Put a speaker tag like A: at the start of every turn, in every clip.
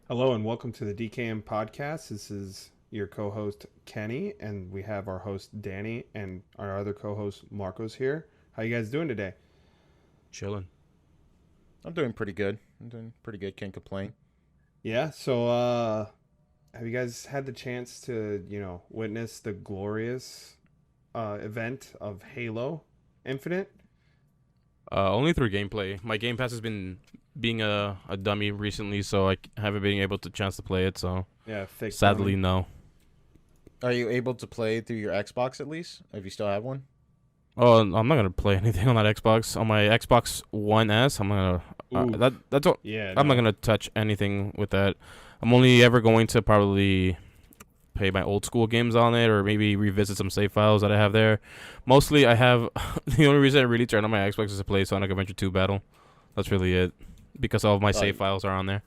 A: Hello and welcome to the DKM podcast. This is your co-host Kenny, and we have our host Danny and our other co-host Marcos here. How you guys doing today?
B: Chilling.
C: I'm doing pretty good. Can't complain.
A: Yeah. Have you guys had the chance to witness the glorious event of Halo Infinite?
B: Only through gameplay. My Game Pass has been being a dummy recently, so I haven't been able to chance to play it. So
A: Yeah, fake
B: sadly,
A: dummy.
B: no.
C: Are you able to play through your Xbox at least? If you still have one?
B: Oh, I'm not gonna play anything on that Xbox. On my Xbox One S, I'm gonna
A: Oof.
B: that's all.
A: Yeah,
B: I'm not
A: no.
B: gonna touch anything with that. I'm only ever going to probably play my old school games on it, or maybe revisit some save files that I have there. Mostly, I have the only reason I really turn on my Xbox is to play Sonic Adventure 2 Battle. That's really it, because all of my
C: Uh,
B: save files are on there.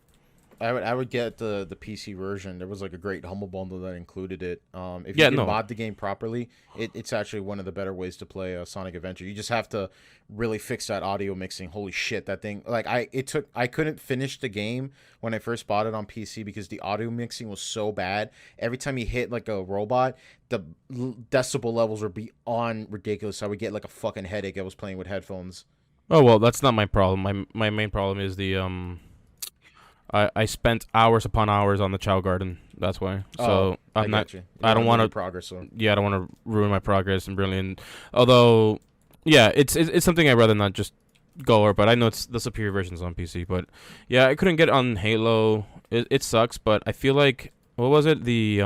C: I would get the PC version. There was like a great humble bundle that included it. If you
B: Yeah,
C: can
B: no.
C: mod the game properly, it's actually one of the better ways to play Sonic Adventure. You just have to really fix that audio mixing. Holy shit, that thing! Like I couldn't finish the game when I first bought it on PC because the audio mixing was so bad. Every time you hit like a robot, the decibel levels were beyond ridiculous. I would get like a fucking headache. I was playing with headphones.
B: Oh well, that's not my problem. My main problem is the. I spent hours upon hours on the Chow Garden. That's why.
C: Oh,
B: So
C: I
B: I'm not.
C: got you. You
B: I don't want
C: ruin
B: to.
C: progress. So.
B: Yeah, I don't want to ruin my progress and brilliant. Although, yeah, it's something I'd rather not just go over. But I know it's the superior versions on PC. But yeah, I couldn't get on Halo. It sucks. But I feel like what was it the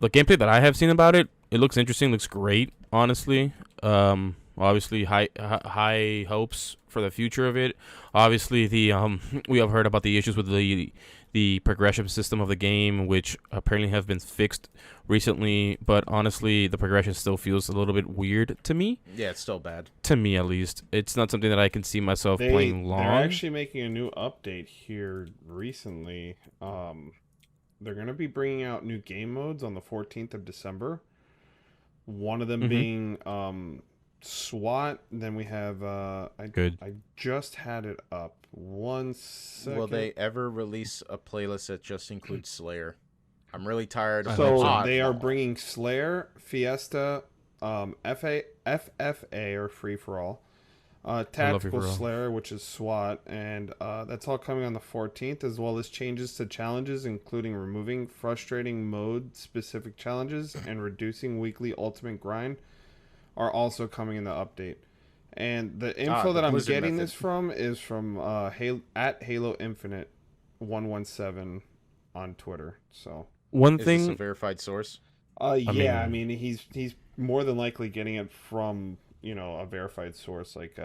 B: gameplay that I have seen about it. It looks interesting. Looks great. Honestly. Obviously high hopes for the future of it. Obviously, the we have heard about the issues with the progression system of the game, which apparently have been fixed recently. But honestly, the progression still feels a little bit weird to me.
C: Yeah, it's still bad.
B: To me, at least, it's not something that I can see myself playing
A: They're
B: long.
A: actually making a new update here recently. They're gonna be bringing out new game modes on the 14th of December. One of them
B: Mm-hmm.
A: being SWAT. Then we have
B: Good.
A: I just had it up. One second.
C: Will they ever release a playlist that just includes Slayer? I'm really tired
B: I
C: of
B: hope
A: So
B: so.
A: they are bringing Slayer, Fiesta, FFA or Free for All, Tactical
B: Free-for-all.
A: Slayer, which is SWAT, and that's all coming on the 14th, as well as changes to challenges, including removing frustrating mode-specific challenges and reducing weekly ultimate grind, are also coming in the update. And the info
C: the
A: that I'm
C: Blizzard
A: getting
C: method.
A: this from is from at Halo Infinite 117 on Twitter. So.
B: One
C: Is this a
B: thing.
C: verified source?
A: Yeah, I
B: mean,
A: mean he's more than likely getting it from, a verified source like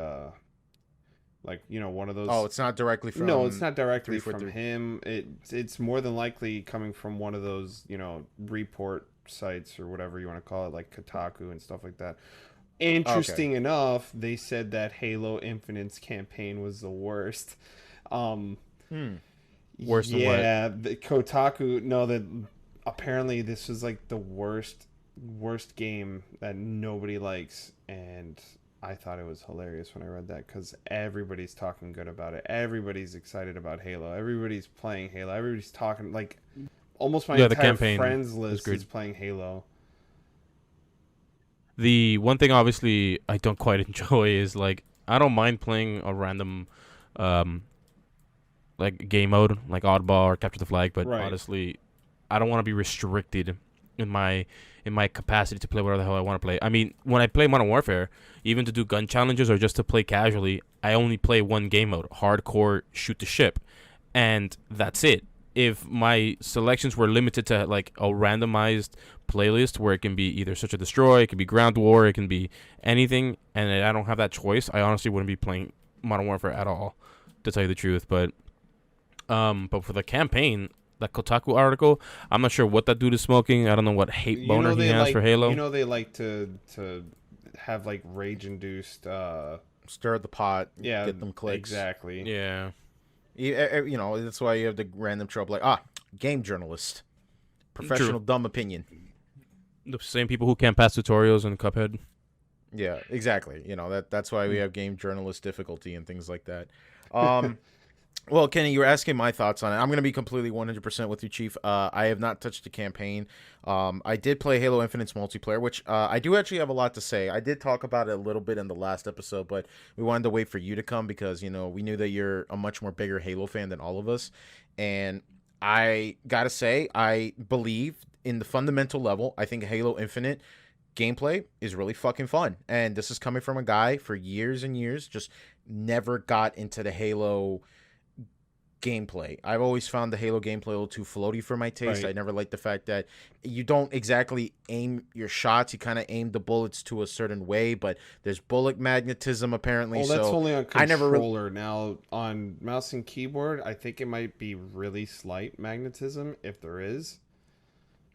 A: one of those.
C: Oh, it's not directly from.
A: No, it's not directly from
C: 343.
A: him. It's more than likely coming from one of those, report sites or whatever you want to call it, like Kotaku and stuff like that.
C: Okay.
A: Interesting enough, they said that Halo Infinite's campaign was the worst. Um
C: Hmm.
B: Worse than what?
A: yeah, the Kotaku, no, that apparently this was like the worst game that nobody likes, and I thought it was hilarious when I read that because everybody's talking good about it. Everybody's excited about Halo. Everybody's playing Halo. Everybody's talking like almost my
B: Yeah, the
A: entire
B: campaign
A: friends
B: is
A: list
B: good.
A: is playing Halo.
B: The one thing, obviously, I don't quite enjoy is like I don't mind playing a random, um, like game mode, like oddball or capture the flag. But
A: Right.
B: honestly, I don't want to be restricted in my capacity to play whatever the hell I want to play. I mean, when I play Modern Warfare, even to do gun challenges or just to play casually, I only play one game mode: hardcore, shoot the ship, and that's it. If my selections were limited to like a randomized playlist where it can be either Search and Destroy, it can be Ground War, it can be anything, and I don't have that choice, I honestly wouldn't be playing Modern Warfare at all, to tell you the truth. But for the campaign, that Kotaku article, I'm not sure what that dude is smoking. I don't know what hate boner he has for Halo.
A: They like to have like rage induced
C: Stir the pot.
A: yeah,
C: Get them clicks.
A: exactly.
B: Yeah.
C: That's why you have the random trope like game journalist, professional
B: True.
C: dumb opinion.
B: The same people who can't pass tutorials in Cuphead.
C: Yeah, exactly. That's why we have game journalist difficulty and things like that. Um, Well, Kenny, you were asking my thoughts on it. I'm going to be completely 100% with you, Chief. I have not touched the campaign. I did play Halo Infinite's multiplayer, which I do actually have a lot to say. I did talk about it a little bit in the last episode, but we wanted to wait for you to come because, we knew that you're a much more bigger Halo fan than all of us. And I got to say, I believe in the fundamental level, I think Halo Infinite gameplay is really fucking fun. And this is coming from a guy for years and years, just never got into the Halo gameplay. I've always found the Halo gameplay a little too floaty for my taste.
A: Right.
C: I never liked the fact that you don't exactly aim your shots. You kind of aim the bullets to a certain way, but there's bullet magnetism apparently.
A: Well, that's
C: so
A: only on
C: I never
A: controller. Now, on mouse and keyboard, I think it might be really slight magnetism, if there is.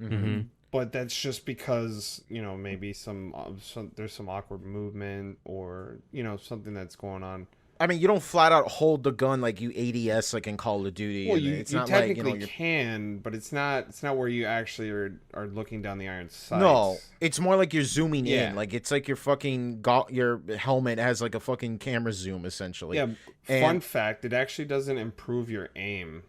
B: Mm-hmm.
A: But that's just because, maybe there's some awkward movement or, something that's going on.
C: I mean, you don't flat out hold the gun like you ADS like in Call of Duty.
A: Well,
C: it's
A: you
C: not
A: technically
C: like,
A: can, but it's not where you actually are looking down the iron sights.
C: No, it's more like you're zooming
A: Yeah.
C: in. Like it's like your fucking your helmet has like a fucking camera zoom essentially.
A: Yeah. Fun fact: it actually doesn't improve your aim,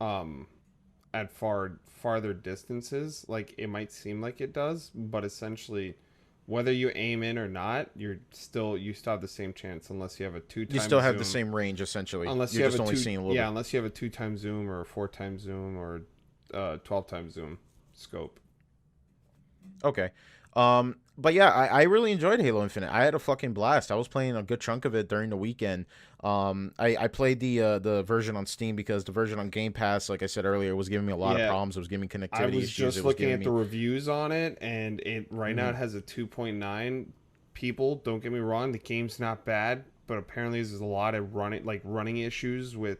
A: at farther distances. Like it might seem like it does, but essentially, whether you aim in or not, you still have the same chance unless you have a 2x.
C: You still have
A: zoom.
C: the same range essentially.
A: Unless
C: you're
A: you
C: just
A: have
C: only seeing a little bit.
A: unless you have a 2x zoom or a 4x zoom or 12x zoom scope.
C: Okay. But yeah, I really enjoyed Halo Infinite. I had a fucking blast. I was playing a good chunk of it during the weekend. I played the version on Steam because the version on Game Pass, like I said earlier, was giving me a lot of problems. It was giving me connectivity
A: I was
C: issues.
A: just looking at the reviews on it, and it right now it has a 2.9. People, don't get me wrong, the game's not bad, but apparently there's a lot of running issues with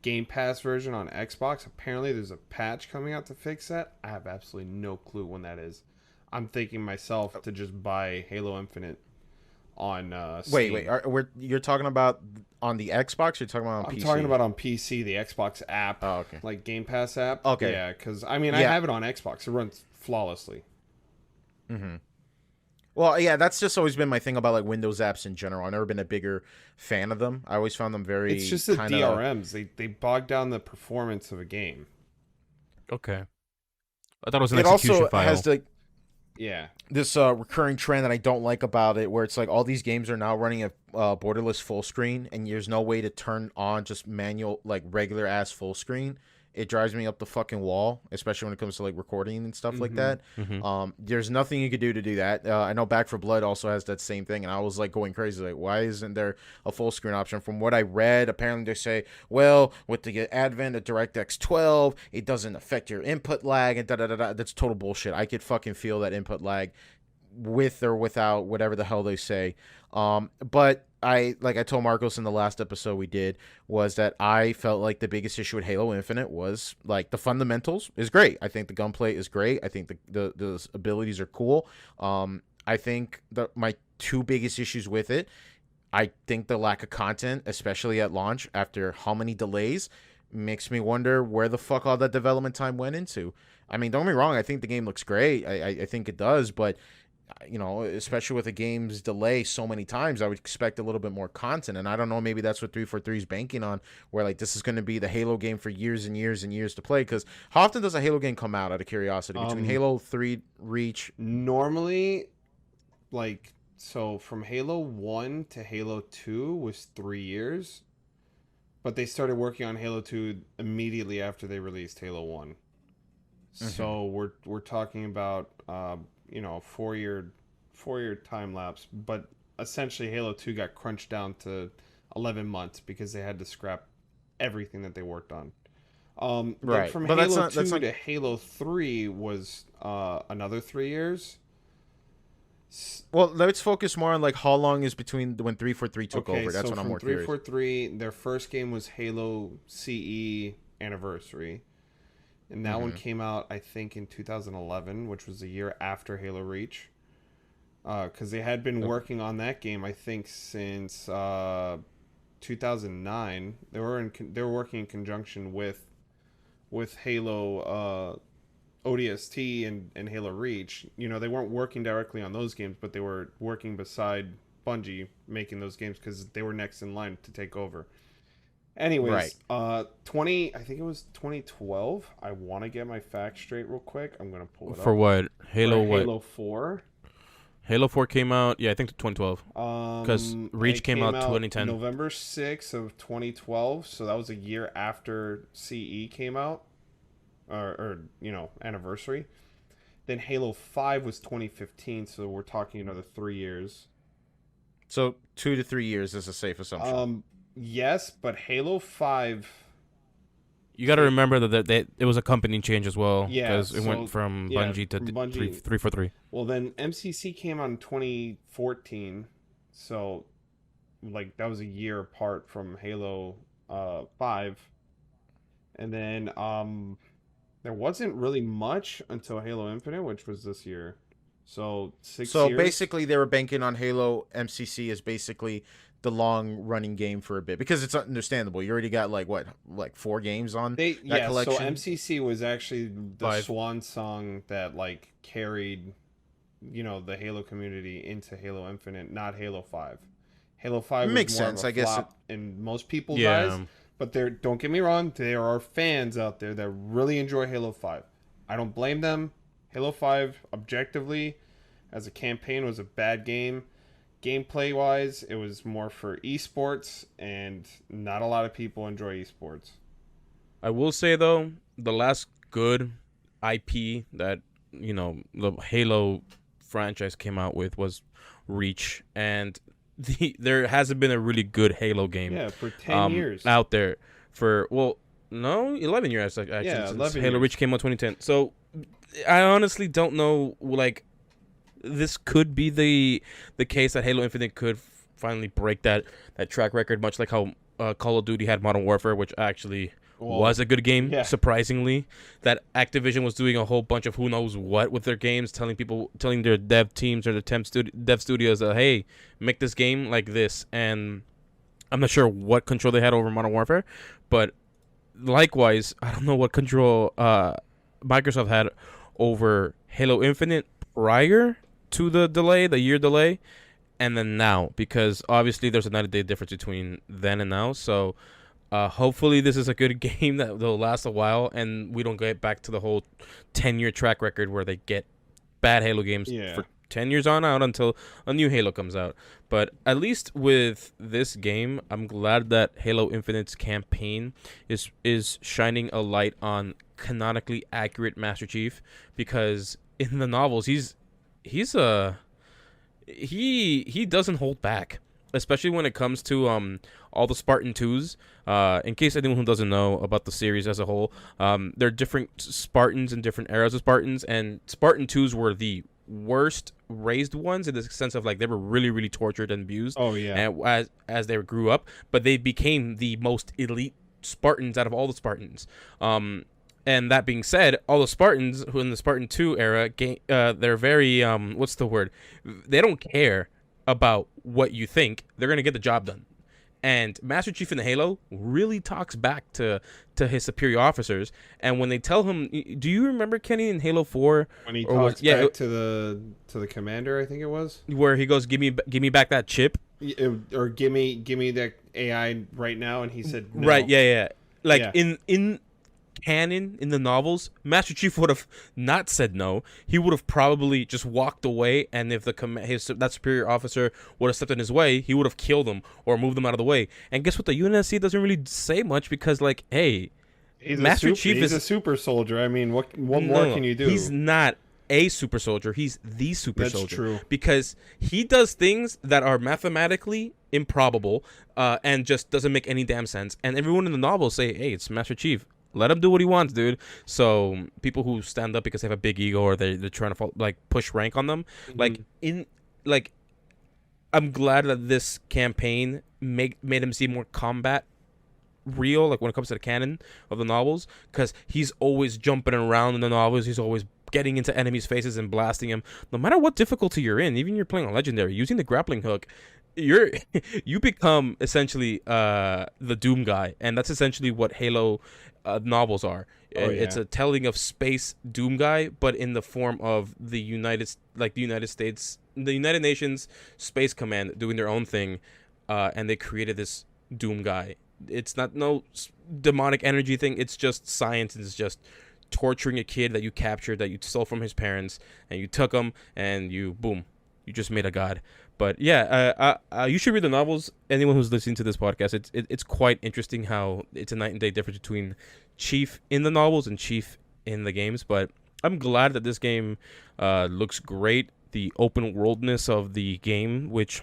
A: Game Pass version on Xbox. Apparently there's a patch coming out to fix that. I have absolutely no clue when that is. I'm thinking myself to just buy Halo Infinite on Steam.
C: Wait, you're talking about on the Xbox? Or you're talking about on PC?
A: I'm talking about on PC, the Xbox app.
C: Oh, okay.
A: Like Game Pass app.
C: Okay.
A: Yeah, because I have it on Xbox. It runs flawlessly.
C: Mm-hmm. Well, yeah, that's just always been my thing about like Windows apps in general. I've never been a bigger fan of them. I always found them very.
A: It's just the DRMs. They bog down the performance of a game.
B: Okay. I thought it was an
C: it
B: execution
C: also
B: file.
C: has
A: Yeah.
C: this recurring trend that I don't like about it, where it's like all these games are now running a borderless full screen, and there's no way to turn on just manual, like regular ass full screen. It drives me up the fucking wall, especially when it comes to like recording and stuff like that. There's nothing you could do to do that. I know Back 4 Blood also has that same thing, and I was like going crazy, like why isn't there a full screen option? From what I read, apparently they say, well, with the advent of DirectX 12, it doesn't affect your input lag and da da da da. That's total bullshit. I could fucking feel that input lag with or without whatever the hell they say. But I told Marcos in the last episode we did, was that I felt like the biggest issue with Halo Infinite was like the fundamentals is great. I think the gunplay is great. I think the abilities are cool. I think my two biggest issues with it, I think the lack of content, especially at launch after how many delays, makes me wonder where the fuck all that development time went into. I mean, don't get me wrong, I think the game looks great. I think it does, but especially with a game's delay so many times, I would expect a little bit more content. And I don't know, maybe that's what 343 is banking on, where like this is going to be the Halo game for years and years and years to play. Because how often does a Halo game come out of curiosity between Halo 3 Reach?
A: Normally, so from Halo 1 to Halo 2 was 3 years, but they started working on Halo 2 immediately after they released Halo 1. So we're talking about 4-year time lapse, but essentially Halo 2 got crunched down to 11 months because they had to scrap everything that they worked on.
C: Right.
A: From
C: But
A: Halo 2 to Halo 3 was another 3 years.
C: Well, let's focus more on like how long is between when 343 took over. That's
A: so
C: what I'm more
A: from
C: curious.
A: 343, their first game was Halo CE Anniversary. And that one came out, I think, in 2011, which was a year after Halo Reach. Because they had been working on that game, I think, since 2009. They were working in conjunction with Halo ODST and Halo Reach. They weren't working directly on those games, but they were working beside Bungie making those games because they were next in line to take over. Anyways, 20. I think it was 2012. I want to get my facts straight real quick. I'm gonna pull it
B: For
A: up.
B: what? Halo
A: For
B: what?
A: Halo 4.
B: Halo 4 came out. Yeah, I think 2012. Because Reach
A: It
B: came out 2010.
A: November 6th of 2012. So that was a year after CE came out, or anniversary. Then Halo 5 was 2015. So we're talking another 3 years.
C: So 2 to 3 years is a safe assumption.
A: Yes, but Halo 5.
B: You got to remember that it was a company change as well.
A: Yeah,
B: because it went from Bungie to 343.
A: Well, then MCC came out in 2014, so like that was a year apart from Halo 5, and then there wasn't really much until Halo Infinite, which was this year. So 6
C: So
A: years.
C: basically, they were banking on Halo MCC as basically the long running game for a bit, because it's understandable. You already got like 4 games on that collection.
A: So MCC was actually the
B: 5.
A: swan song that like carried, the Halo community into Halo Infinite, not Halo 5. Halo 5
C: Makes
A: was more
C: sense,
A: of a
C: I guess.
A: flop in most people's eyes. But don't get me wrong, there are fans out there that really enjoy Halo 5. I don't blame them. Halo 5, objectively, as a campaign, was a bad game. Gameplay wise, it was more for esports, and not a lot of people enjoy esports.
B: I will say though, the last good IP that the Halo franchise came out with was Reach, and there hasn't been a really good Halo game.
A: Yeah, for 10 years
B: out there. 11 years actually.
A: Yeah,
B: since
A: 11
B: Halo
A: years.
B: Reach came out 2010. So I honestly don't know. Like, this could be the case that Halo Infinite could finally break that track record, much like how Call of Duty had Modern Warfare, which actually was a good game, surprisingly. That Activision was doing a whole bunch of who knows what with their games, telling their dev teams or the dev studios, hey, make this game like this. And I'm not sure what control they had over Modern Warfare, but likewise, I don't know what control Microsoft had over Halo Infinite prior to the year delay, and then now, because obviously there's a 90-day difference between then and now. So hopefully this is a good game that will last a while, and we don't get back to the whole 10-year track record where they get bad Halo games for 10 years on out until a new Halo comes out. But at least with this game, I'm glad that Halo Infinite's campaign is shining a light on canonically accurate Master Chief, because in the novels he doesn't hold back, especially when it comes to all the Spartan 2s. In case anyone who doesn't know about the series as a whole, there are different Spartans and different eras of Spartans, and Spartan 2s were the worst raised ones in the sense of like they were really, really tortured and abused.
A: Oh yeah.
B: And as they grew up, but they became the most elite Spartans out of all the Spartans. And that being said, all the Spartans who in the Spartan 2 era, they're very what's the word? They don't care about what you think. They're gonna get the job done. And Master Chief in the Halo really talks back to his superior officers, and when they tell him, do you remember Kenny in Halo 4
A: when he talks back to the commander, I think it was,
B: where he goes, give me back that chip,
A: or give me that AI right now, and he said no.
B: Right, yeah. Like in canon in the novels, Master Chief would have not said no. He would have probably just walked away, and if that superior officer would have stepped in his way, he would have killed him or moved them out of the way. And guess what? The UNSC doesn't really say much, because like, hey, Master Chief is He's not a super soldier. He's the super soldier.
A: That's true.
B: Because he does things that are mathematically improbable, and just doesn't make any damn sense. And everyone in the novel say, hey, it's Master Chief. Let him do what he wants, dude. So people who stand up because they have a big ego, or they're trying to push rank on them, I'm glad that this campaign made him seem more combat real, like when it comes to the canon of the novels, because he's always jumping around in the novels. He's always getting into enemies' faces and blasting them. No matter what difficulty you're in, even you're playing a legendary, using the grappling hook, you become essentially the Doom guy, and that's essentially what Halo novels are. It's a telling of space Doom guy, but in the form of the United Nations Space Command doing their own thing, and they created this Doom guy It's not no demonic energy thing. It's just science, and it's just torturing a kid that you captured, that you stole from his parents, and you took him, and you just made a god. But yeah, you should read the novels. Anyone who's listening to this podcast, it's quite interesting how it's a night and day difference between Chief in the novels and Chief in the games. But I'm glad that this game looks great. The open worldness of the game, which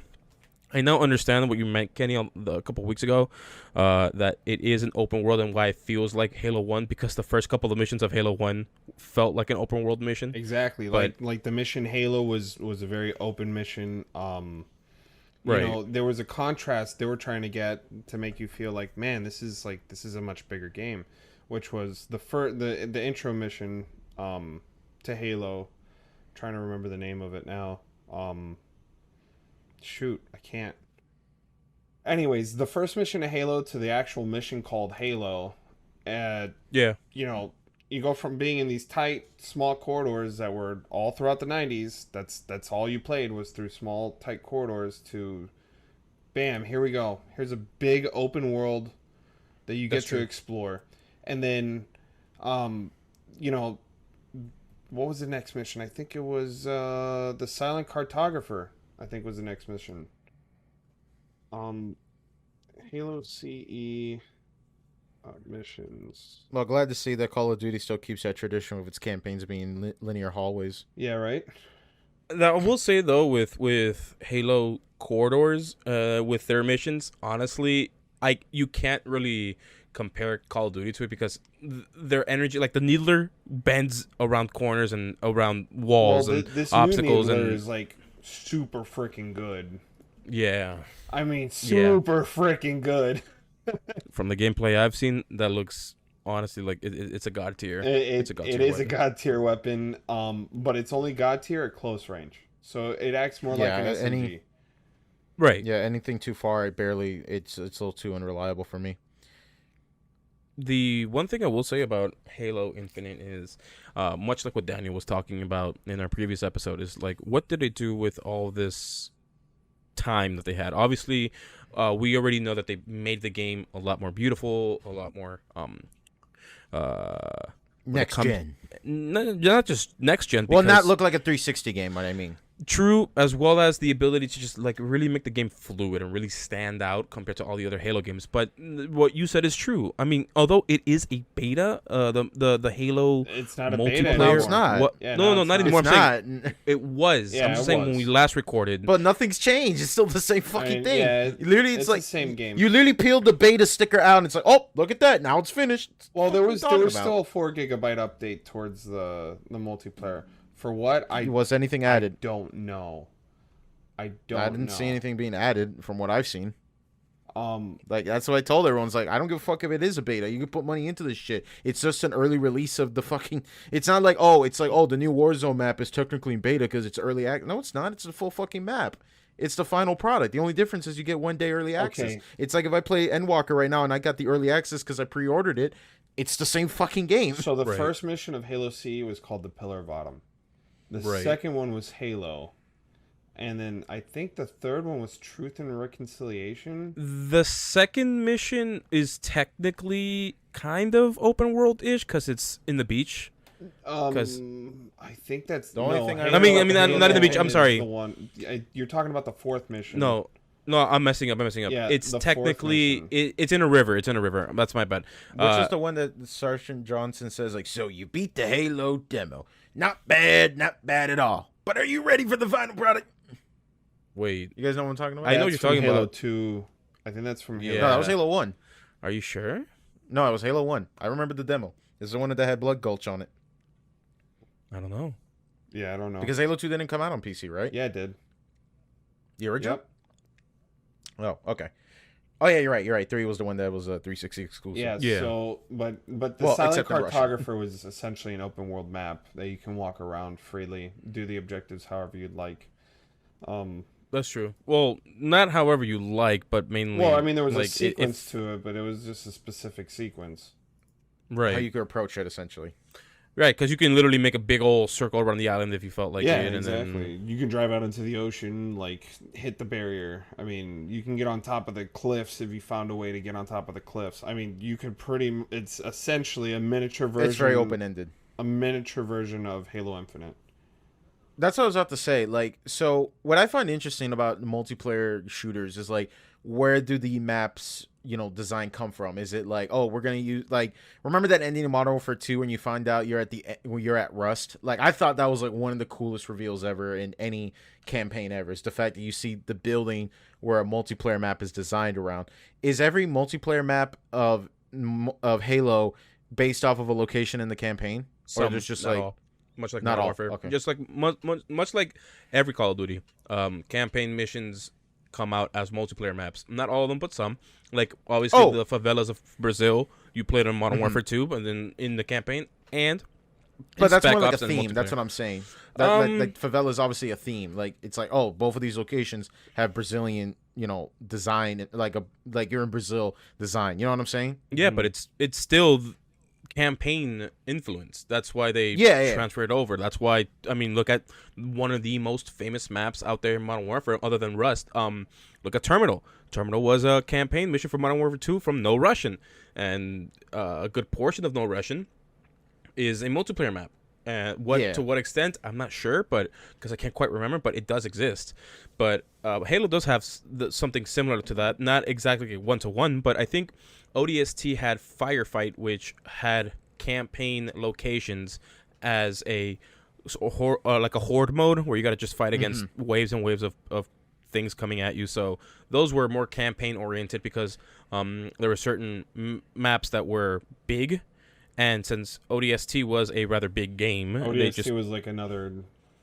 B: I now understand what you meant, Kenny, a couple of weeks ago, that it is an open world and why it feels like Halo 1, because the first couple of missions of Halo 1 felt like an open world mission.
A: Exactly.
B: But,
A: like the mission Halo was a very open mission. You
B: Right.
A: know, there was a contrast they were trying to get to make you feel like, man, this is a much bigger game, which was the intro mission to Halo. Trying to remember the name of it now. Shoot, I can't. Anyways, the first mission of Halo to the actual mission called Halo,
B: Yeah.
A: you know, you go from being in these tight, small corridors that were all throughout the 90s. That's all you played was through small, tight corridors to, bam, here we go. Here's a big open world that you get
B: That's
A: to
B: true.
A: explore. And then, you know, what was the next mission? I think it was the Silent Cartographer. I think was the next mission. Halo CE missions.
C: Well, glad to see that Call of Duty still keeps that tradition of its campaigns being linear hallways.
A: Yeah, right.
B: Now, I will say, though, with Halo corridors, with their missions, honestly, you can't really compare Call of Duty to it, because their energy, like the Needler bends around corners and around walls and
A: this
B: obstacles,
A: new Needler
B: and
A: is like super freaking good.
B: yeah,
A: I mean, super freaking good.
B: from the gameplay I've seen, that looks honestly like it's a god tier. It's a god tier.
A: It is a
B: weapon.
A: god tier weapon, but it's only god tier at close range, so it acts more like an SMG.
B: Right.
C: Yeah, anything too far, it's a little too unreliable for me.
B: The one thing I will say about Halo Infinite is, much like what Daniel was talking about in our previous episode, is like, what did they do with all this time that they had? Obviously, we already know that they made the game a lot more beautiful, a lot more
C: Next gen.
B: not just next gen.
C: Well, not
B: because-
C: look like a 360 game, what I mean.
B: True, as well as the ability to just like really make the game fluid and really stand out compared to all the other Halo games. But what you said is true. I mean, although it is a beta, the Halo
A: It's not a
B: multiplayer.
A: beta
C: No,
A: anymore.
C: it's not.
B: What,
A: Yeah,
B: no,
A: no,
B: not
A: it's
B: anymore.
C: It's
B: I'm saying
C: not.
B: it was.
A: Yeah,
B: I'm just
A: it
B: saying
A: was.
B: when we last recorded.
C: But nothing's changed. It's still the same fucking thing.
A: Yeah,
C: Literally, it's
A: it's
C: like
A: the same game.
C: You literally peeled the beta sticker out, and it's like, oh, look at that. Now it's finished.
A: Well, there was
C: What are you
A: still
C: talking
A: a 4 GB update towards the multiplayer. For what?
C: about? Was anything added?
A: don't know. I
C: I didn't see anything being added from what I've seen.
A: Um,
C: Like, that's what I told everyone. It's like, I don't give a fuck if it is a beta. You can put money into this shit. It's just an early release of the fucking... It's not like, the new Warzone map is technically in beta because it's early access. No, it's not. It's a full fucking map. It's the final product. The only difference is you get 1 day early access.
A: Okay.
C: It's like if I play Endwalker right now and I got the early access because I pre-ordered it, it's the same fucking game.
A: so the
B: Right.
A: first mission of Halo C was called the Pillar of Autumn. The
B: Right.
A: second one was Halo. And then I think the third one was Truth and Reconciliation.
B: The second mission is technically kind of open world ish because it's in the beach. 'Cause-
A: I think that's
C: The only thing I
B: I mean, not in the beach,
A: Infinite
B: I'm
A: is
B: sorry.
A: the one, you're talking about the fourth mission.
B: No, I'm messing up.
A: Yeah,
B: It's
A: the fourth
B: technically
A: mission.
B: it's in a river. It's in a river. That's my bad.
C: Which is the one that Sergeant Johnson says, like, so you beat the Halo demo. Not bad at all. But are you ready for the final product?
B: Wait,
C: You guys know what I'm talking about?
B: I know what
A: That's
B: you're talking
A: from Halo
B: about.
A: 2. I think that's from Halo.
B: Yeah.
C: No, that was Halo 1.
B: are you sure?
C: No, it was Halo 1. I remember the demo. It's the one that had Blood Gulch on it.
B: I don't know.
A: Yeah, I don't know.
C: Because Halo 2 didn't come out on PC, right?
A: Yeah, it did.
C: The original?
A: Yep.
C: Oh, okay. Oh, yeah, you're right. 3 was the one that was a 360 exclusive.
A: Yeah,
B: Yeah.
A: so, but the
C: Well,
A: Silent
C: except in Russia.
A: Cartographer was essentially an open world map that you can walk around freely, do the objectives however you'd like.
B: That's true. Well, not however you like, but mainly.
A: Well, I mean, there was
B: like,
A: a sequence to it, but it was just a specific sequence.
B: right.
C: How you could approach it, essentially.
B: Right, because you can literally make a big old circle around the island if you felt like
A: Yeah,
B: it. And
A: exactly.
B: then,
A: You can drive out into the ocean, like hit the barrier. I mean, you can get on top of the cliffs if you found a way to get on top of the cliffs. I mean, you could it's essentially a miniature version.
C: It's very open ended.
A: A miniature version of Halo Infinite.
C: That's what I was about to say. Like, so what I find interesting about multiplayer shooters is like, where do the maps, design come from? Is it like, oh, we're gonna use like, remember that ending in Modern Warfare 2 when you find out when you're at Rust? Like, I thought that was like one of the coolest reveals ever in any campaign ever. Is the fact that you see the building where a multiplayer map is designed around. Is every multiplayer map of Halo based off of a location in the campaign, or there's just like
B: all. Much like
C: not
B: Modern
C: all?
B: Warfare,
C: Okay.
B: just like much like every Call of Duty, campaign missions come out as multiplayer maps. Not all of them, but some. Like obviously the favelas of Brazil, you played on Modern Warfare 2, and then in the campaign
C: But that's
B: Spec
C: more like a
B: Ops and
C: theme. That's
B: multiplayer.
C: what I'm saying. Like favela is obviously a theme. Like it's like, oh, both of these locations have Brazilian, design, like you're in Brazil design. You know what I'm saying?
B: Yeah, but it's still campaign influence. That's why they transferred over. That's why, I mean, look at one of the most famous maps out there in Modern Warfare other than Rust. Look at Terminal. Terminal was a campaign mission for Modern Warfare 2 from No Russian, and a good portion of No Russian is a multiplayer map. To what extent, I'm not sure, but because I can't quite remember, but it does exist. But Halo does have something similar to that, not exactly one-to-one, but I think ODST had Firefight, which had campaign locations as like a horde mode where you got to just fight against waves and waves of things coming at you. So those were more campaign oriented because there were certain maps that were big. And since ODST was a rather big game,
A: ODST was like another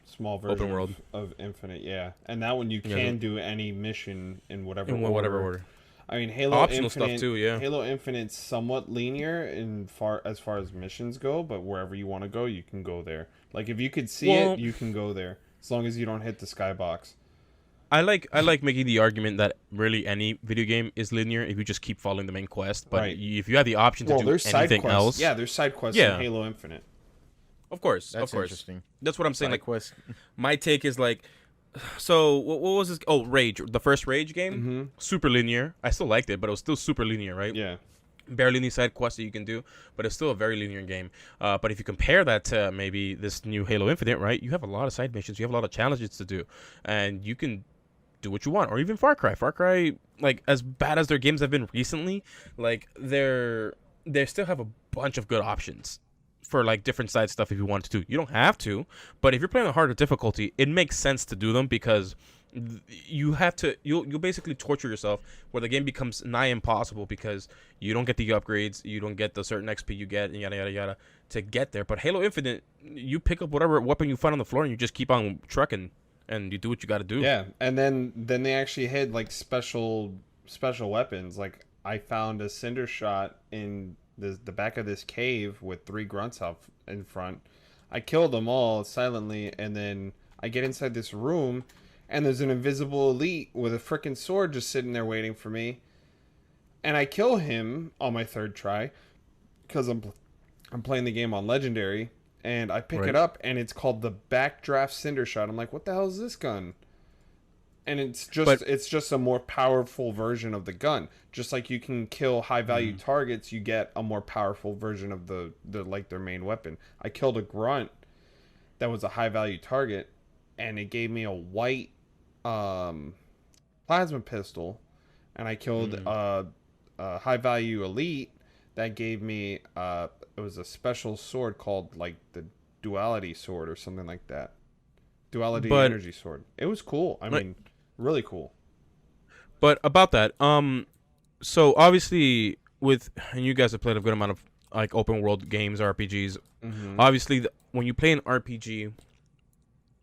A: small version
B: open world
A: of Infinite, yeah. And that one you can do any mission in whatever
B: order.
A: I mean, Halo
B: optional
A: Infinite,
B: stuff too, yeah.
A: Halo Infinite's somewhat linear as far as missions go, but wherever you want to go, you can go there. Like if you could see it, you can go there as long as you don't hit the skybox.
B: I like making the argument that really any video game is linear if you just keep following the main quest. But if you have the option to do anything else,
A: there's side quests in Halo Infinite.
B: Of course,
C: that's interesting.
B: That's what I'm saying.
C: Side
B: like
C: quest.
B: My take is like, so what was this? Oh, Rage, the first Rage game, super linear. I still liked it, but it was still super linear, right?
A: Yeah.
B: Barely any side quests that you can do, but it's still a very linear game. But if you compare that to maybe this new Halo Infinite, right? You have a lot of side missions, you have a lot of challenges to do, and you can do what you want. Or even Far Cry, like as bad as their games have been recently, like they still have a bunch of good options for like different side stuff if you want to do. You don't have to, but if you're playing a harder difficulty, it makes sense to do them because you'll basically torture yourself where the game becomes nigh impossible because you don't get the upgrades, you don't get the certain XP you get, and yada yada yada to get there. But Halo Infinite, you pick up whatever weapon you find on the floor and you just keep on trucking and you do what you got to do.
A: Yeah, and then they actually had like special weapons. Like I found a cinder shot in the back of this cave with 3 grunts out in front. I killed them all silently, and then I get inside this room, and there's an invisible elite with a frickin' sword just sitting there waiting for me. And I kill him on my 3rd try because I'm playing the game on Legendary. And I pick it up, and it's called the Backdraft Cinder Shot. I'm like, what the hell is this gun? And it's just a more powerful version of the gun. Just like you can kill high value targets, you get a more powerful version of the like their main weapon. I killed a grunt that was a high value target, and it gave me a white plasma pistol, and I killed a high value elite that gave me it was a special sword called like the Duality Sword or something like that. Duality Energy Sword. It was cool. I mean, really cool.
B: But about that, so obviously and you guys have played a good amount of like open world games, RPGs. Obviously, when you play an RPG,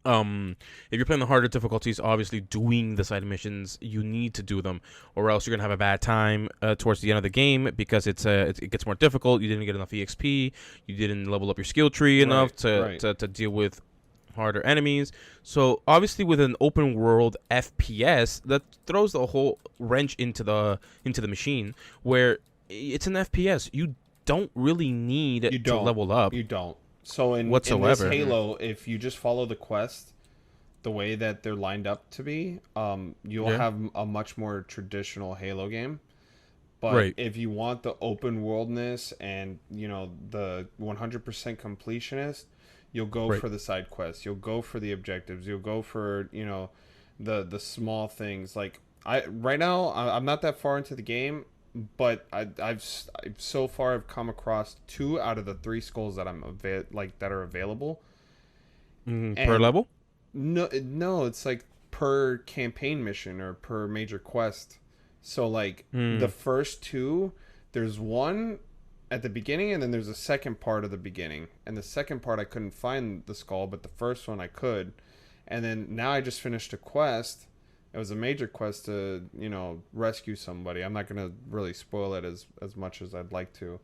B: if you're playing the harder difficulties, obviously doing the side missions, you need to do them, or else you're gonna have a bad time towards the end of the game because it gets more difficult. You didn't get enough EXP, you didn't level up your skill tree enough to deal with harder enemies. So obviously, with an open world FPS, that throws the whole wrench into the machine, where it's an FPS. You don't really need to level up.
A: You don't. So in this
B: whatsoever.
A: Halo, if you just follow the quest the way that they're lined up to be, you'll
B: Yeah.
A: have a much more traditional Halo game. But
B: Right.
A: if you want the open worldness and, the 100% completionist, you'll go
B: Right.
A: for the side quests. You'll go for the objectives. You'll go for, the small things. Like right now, I'm not that far into the game, but I've so far I've come across 2 out of the 3 skulls that that are available.
B: Per
A: And
B: level?
A: no, it's like per campaign mission or per major quest. So like the
B: Mm.
A: first 2, there's one at the beginning and then there's a second part of the beginning. And the second part I couldn't find the skull, but the first one I could. And then now I just finished a quest. It was a major quest to, rescue somebody. I'm not going to really spoil it as much as I'd like to.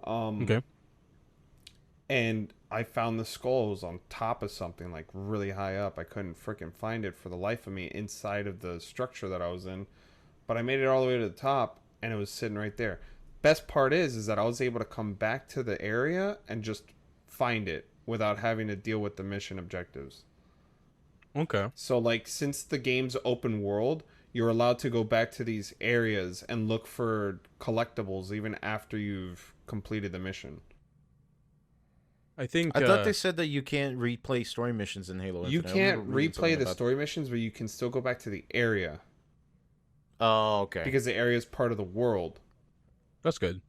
B: Okay.
A: And I found the skull was on top of something like really high up. I couldn't freaking find it for the life of me inside of the structure that I was in. But I made it all the way to the top and it was sitting right there. Best part is that I was able to come back to the area and just find it without having to deal with the mission objectives.
B: Okay.
A: So like since the game's open world, you're allowed to go back to these areas and look for collectibles even after you've completed the mission.
B: I think
C: I thought they said that you can't replay story missions in Halo
A: You
C: Infinite. I
A: can't
C: remember reading
A: replay
C: something
A: the
C: about
A: story missions, but you can still go back to the area
C: Oh, okay.
A: because the area is part of the world.
B: that's good.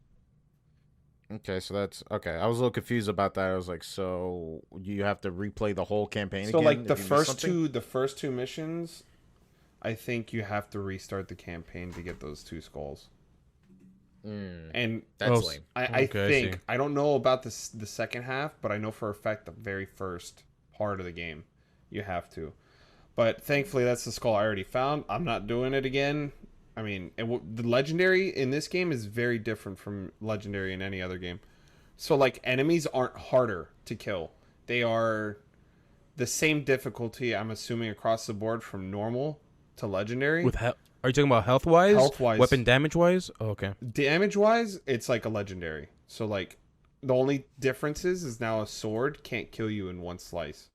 C: Okay, so that's okay. I was a little confused about that. I was like, so you have to replay the whole campaign
A: So
C: again?
A: like the
C: if you missed
A: first
C: something?
A: the first 2 missions, I think you have to restart the campaign to get those 2 skulls. And
C: That's
B: Oh,
C: lame.
A: I
B: Okay, I
A: think
B: see.
A: I don't know about the second half, but I know for a fact the very first part of the game you have to. But thankfully that's the skull I already found. I'm not doing it again. I mean, the legendary in this game is very different from legendary in any other game. So like enemies aren't harder to kill. They are the same difficulty, I'm assuming, across the board from normal to legendary.
B: Are you talking about health wise?
A: Health wise,
B: Weapon damage wise? Oh, okay.
A: damage wise, it's like a legendary. So like the only difference is now a sword can't kill you in one slice.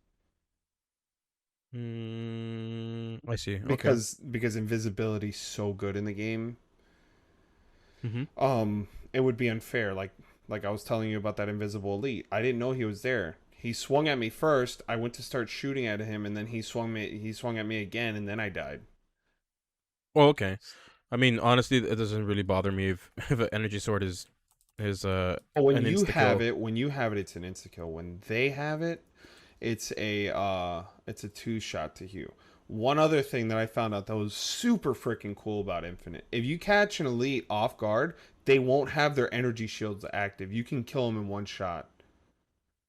B: I see. Okay.
A: Because invisibility's so good in the game.
B: Mm-hmm.
A: It would be unfair. Like I was telling you about that invisible elite. I didn't know he was there. He swung at me first. I went to start shooting at him, and then he swung at me again, and then I died.
B: Oh, okay. I mean, honestly, it doesn't really bother me if an energy sword is
A: But when
B: an
A: you
B: insta
A: have
B: kill.
A: it, it's an insta kill. When they have it, it's a 2-shot to heal. One other thing that I found out that was super freaking cool about Infinite: if you catch an elite off guard, they won't have their energy shields active. You can kill them in one shot.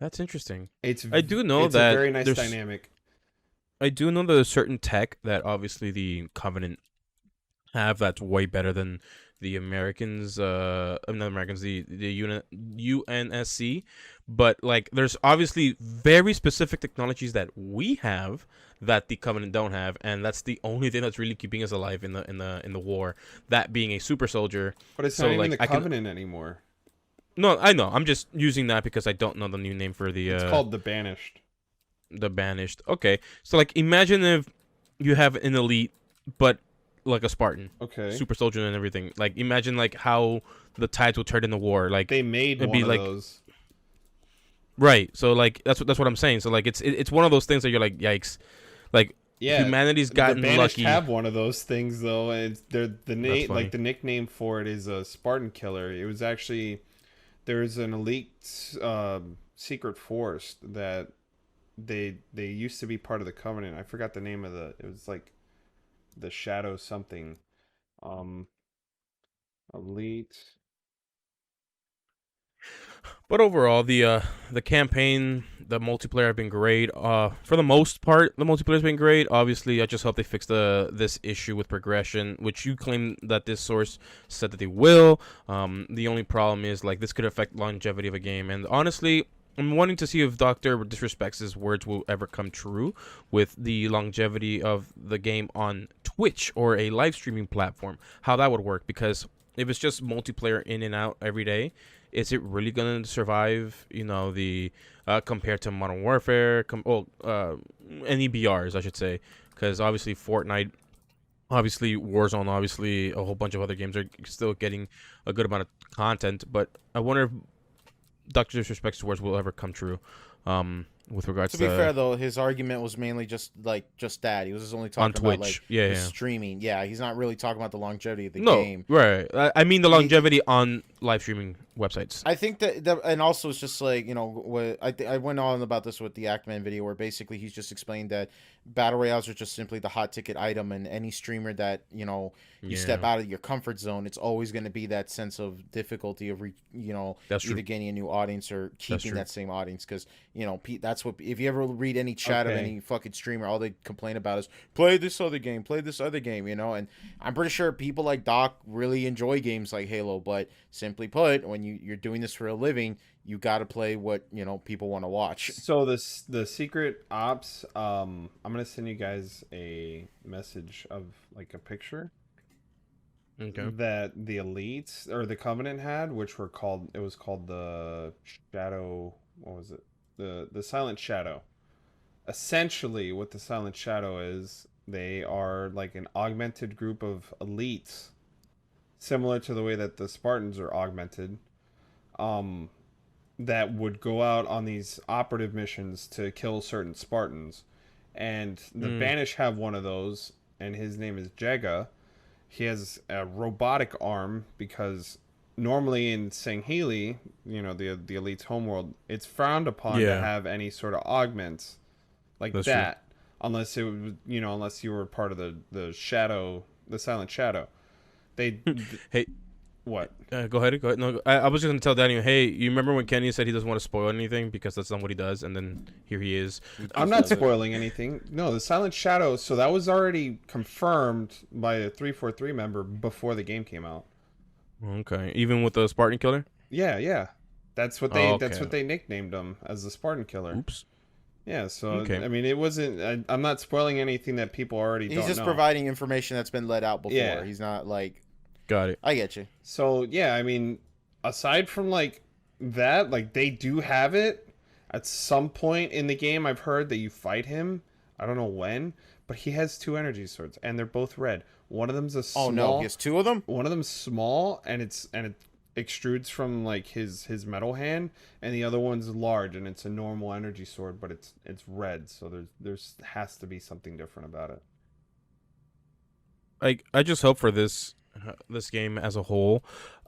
B: That's interesting.
A: It's
B: I do know
A: it's a
B: that
A: very nice
B: there's
A: dynamic.
B: I do know there's certain tech that obviously the Covenant have that's way better than the Americans. Not Americans, the UNSC. But like, there's obviously very specific technologies that we have that the Covenant don't have, and that's the only thing that's really keeping us alive in the war. That being a super soldier.
A: But it's
B: So
A: not even
B: like,
A: the Covenant anymore.
B: No, I know. I'm just using that because I don't know the new name for the.
A: It's called the Banished.
B: The Banished. Okay, so like, imagine if you have an elite, but like a Spartan,
A: Okay.
B: super soldier and everything. Like, imagine like how the tides will turn in the war. Like,
A: They made
B: it'd
A: one
B: be
A: of
B: like-
A: those.
B: right. So like, that's what I'm saying. So like, it's one of those things that you're like, yikes. Like,
A: Yeah.
B: humanity's
A: The
B: gotten
A: Banished
B: lucky.
A: have one of those things though, and they're the name
B: funny.
A: like the nickname for it is a Spartan killer. It was actually there's an elite secret force that they used to be part of the Covenant. I forgot the name of it was like the Shadow something. Elite.
B: But overall, the campaign, the multiplayer have been great. For the most part, the multiplayer's been great. Obviously, I just hope they fix this issue with progression, which you claim that this source said that they will. The only problem is like this could affect longevity of a game, and honestly, I'm wanting to see if Doctor disrespects his words will ever come true with the longevity of the game on Twitch or a live streaming platform. How that would work, because if it's just multiplayer in and out every day, is it really gonna survive? The compared to Modern Warfare, any BRs, I should say, because obviously Fortnite, obviously Warzone, obviously a whole bunch of other games are still getting a good amount of content. But I wonder if Dr. Disrespect's words will ever come true. With regards
C: to be fair though, his argument was mainly just that he was just only talking about like streaming. Yeah, he's not really talking about the longevity of the game.
B: Right. I mean the longevity on live streaming websites.
C: I think that and also it's just like, what I went on about this with the Ackman video, where basically he's just explained that battle royales are just simply the hot ticket item, and any streamer that you step out of your comfort zone, it's always going to be that sense of difficulty of either gaining a new audience or keeping that same audience, because that's what, if you ever read any chat of any fucking streamer, all they complain about is play this other game, and I'm pretty sure people like Doc really enjoy games like Halo, but simply put, when you're doing this for a living, you got to play what people want to watch.
A: So the secret ops, I'm gonna send you guys a message of like a picture that the elites or the Covenant had, which were called, it was called the Shadow. What was it? The Silent Shadow. Essentially, what the Silent Shadow is, they are like an augmented group of elites, similar to the way that the Spartans are augmented. That would go out on these operative missions to kill certain Spartans. And the Banish have one of those, and his name is Jega. He has a robotic arm, because normally in Sangheli, the elite's homeworld, it's frowned upon to have any sort of augments like That's that. True. Unless it was, unless you were part of the shadow, the Silent Shadow.
B: Hey.
A: What?
B: Go ahead. No, I was just going to tell Danny, hey, you remember when Kenny said he doesn't want to spoil anything because that's not what he does, and then here he is.
A: I'm not spoiling anything. No, the Silent Shadow, so that was already confirmed by a 343 member before the game came out.
B: Okay. Even with the Spartan Killer?
A: Yeah. That's what they nicknamed him, as the Spartan Killer.
B: Oops.
A: Yeah, so, I mean, it wasn't... I'm not spoiling anything that people already don't know.
C: He's just providing information that's been let out before. Yeah. He's not, like...
B: Got it.
C: I get you.
A: So, yeah, I mean, aside from, like, that, like, they do have it. At some point in the game, I've heard that you fight him. I don't know when, but he has 2 energy swords, and they're both red. One of them's a small...
C: Oh, no, he has 2 of them?
A: One of them's small, and it extrudes from, like, his metal hand, and the other one's large, and it's a normal energy sword, but it's red, so there's has to be something different about
B: it. I just hope for this game as a whole.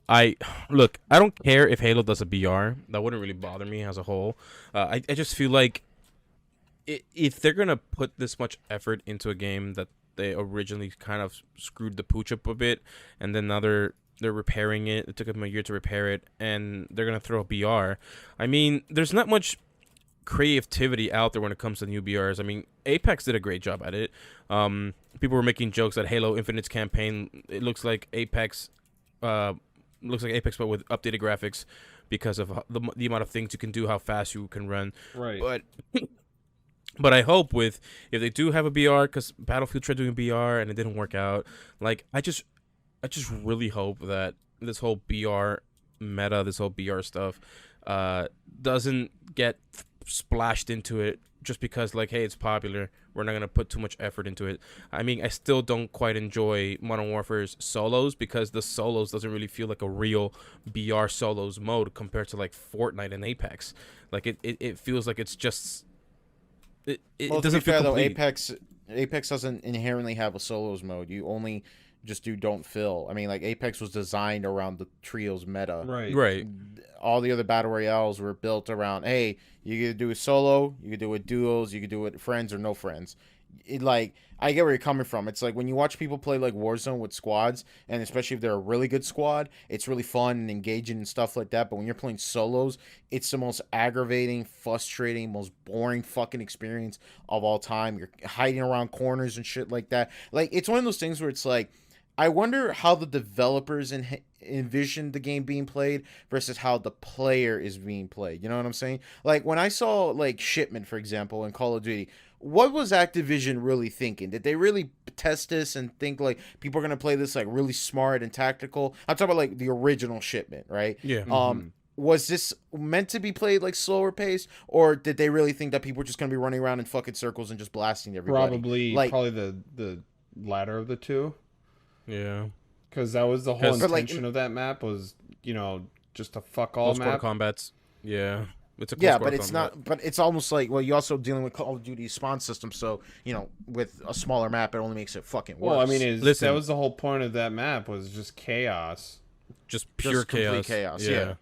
B: I don't care if Halo does a BR. That wouldn't really bother me as a whole. I just feel like if they're gonna put this much effort into a game that they originally kind of screwed the pooch up a bit, and then now they're repairing it. It took them a year to repair it, and they're gonna throw a BR. I mean, there's not much creativity out there when it comes to new BRs. I mean, Apex did a great job at it. People were making jokes that Halo Infinite's campaign, it looks like Apex, but with updated graphics because of the amount of things you can do, how fast you can run.
A: Right.
B: But I hope if they do have a BR, because Battlefield tried doing a BR and it didn't work out. Like, I just really hope that this whole BR meta, this whole BR stuff, doesn't get splashed into it just because, like, hey, it's popular, we're not going to put too much effort into it. I mean, I still don't quite enjoy Modern Warfare's solos, because the solos doesn't really feel like a real BR solos mode compared to, like, Fortnite and Apex. Like, it feels like it's just... It doesn't feel complete.
C: Though, Apex doesn't inherently have a solos mode. You only just do don't fill. I mean, like, Apex was designed around the trios meta.
B: Right.
C: All the other battle royales were built around, hey, you could do it solo, you could do it duos, you could do it with friends or no friends. Like, I get where you're coming from. It's like when you watch people play like Warzone with squads, and especially if they're a really good squad, it's really fun and engaging and stuff like that. But when you're playing solos, it's the most aggravating, frustrating, most boring fucking experience of all time. You're hiding around corners and shit like that. Like, it's one of those things where it's like, I wonder how the developers envisioned the game being played versus how the player is being played. You know what I'm saying? Like, when I saw, like, Shipment, for example, in Call of Duty, what was Activision really thinking? Did they really test this and think like people are gonna play this like really smart and tactical? I'm talking about like the original shipment, right?
B: Yeah.
C: Was this meant to be played like slower pace, or did they really think that people were just gonna be running around in fucking circles and just blasting everybody?
A: Probably the latter of the two,
B: Yeah.
A: because that was the whole
B: 'Cause-
A: intention of that map was, just a fuck all
B: Close quarter
A: map.
B: combats. Yeah. It's a close
C: Yeah,
B: quarter
C: but it's
B: combat.
C: not. But it's almost like, well, you're also dealing with Call of Duty spawn system, so with a smaller map, it only makes it fucking worse.
A: Well, I mean,
B: Listen.
A: that was the whole point of that map, was just chaos.
B: Just pure
C: complete
B: chaos.
C: chaos, yeah.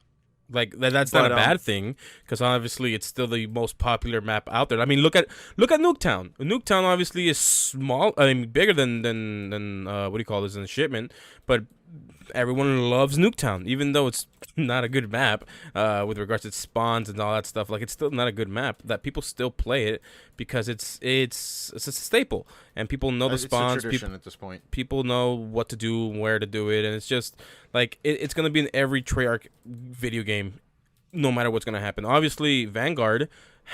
B: Like that's not
C: But,
B: a bad thing, because obviously it's still the most popular map out there. I mean, look at Nuketown. Nuketown obviously is small. I mean, bigger than what do you call this, in the shipment, but everyone loves Nuketown, even though it's not a good map with regards to spawns and all that stuff. Like, it's still not a good map. That people still play it because it's a staple, and people know the spawns.
C: It's a tradition at this point.
B: People know what to do, where to do it, and it's just like it's gonna be in every Treyarch video game, no matter what's gonna happen. Obviously, Vanguard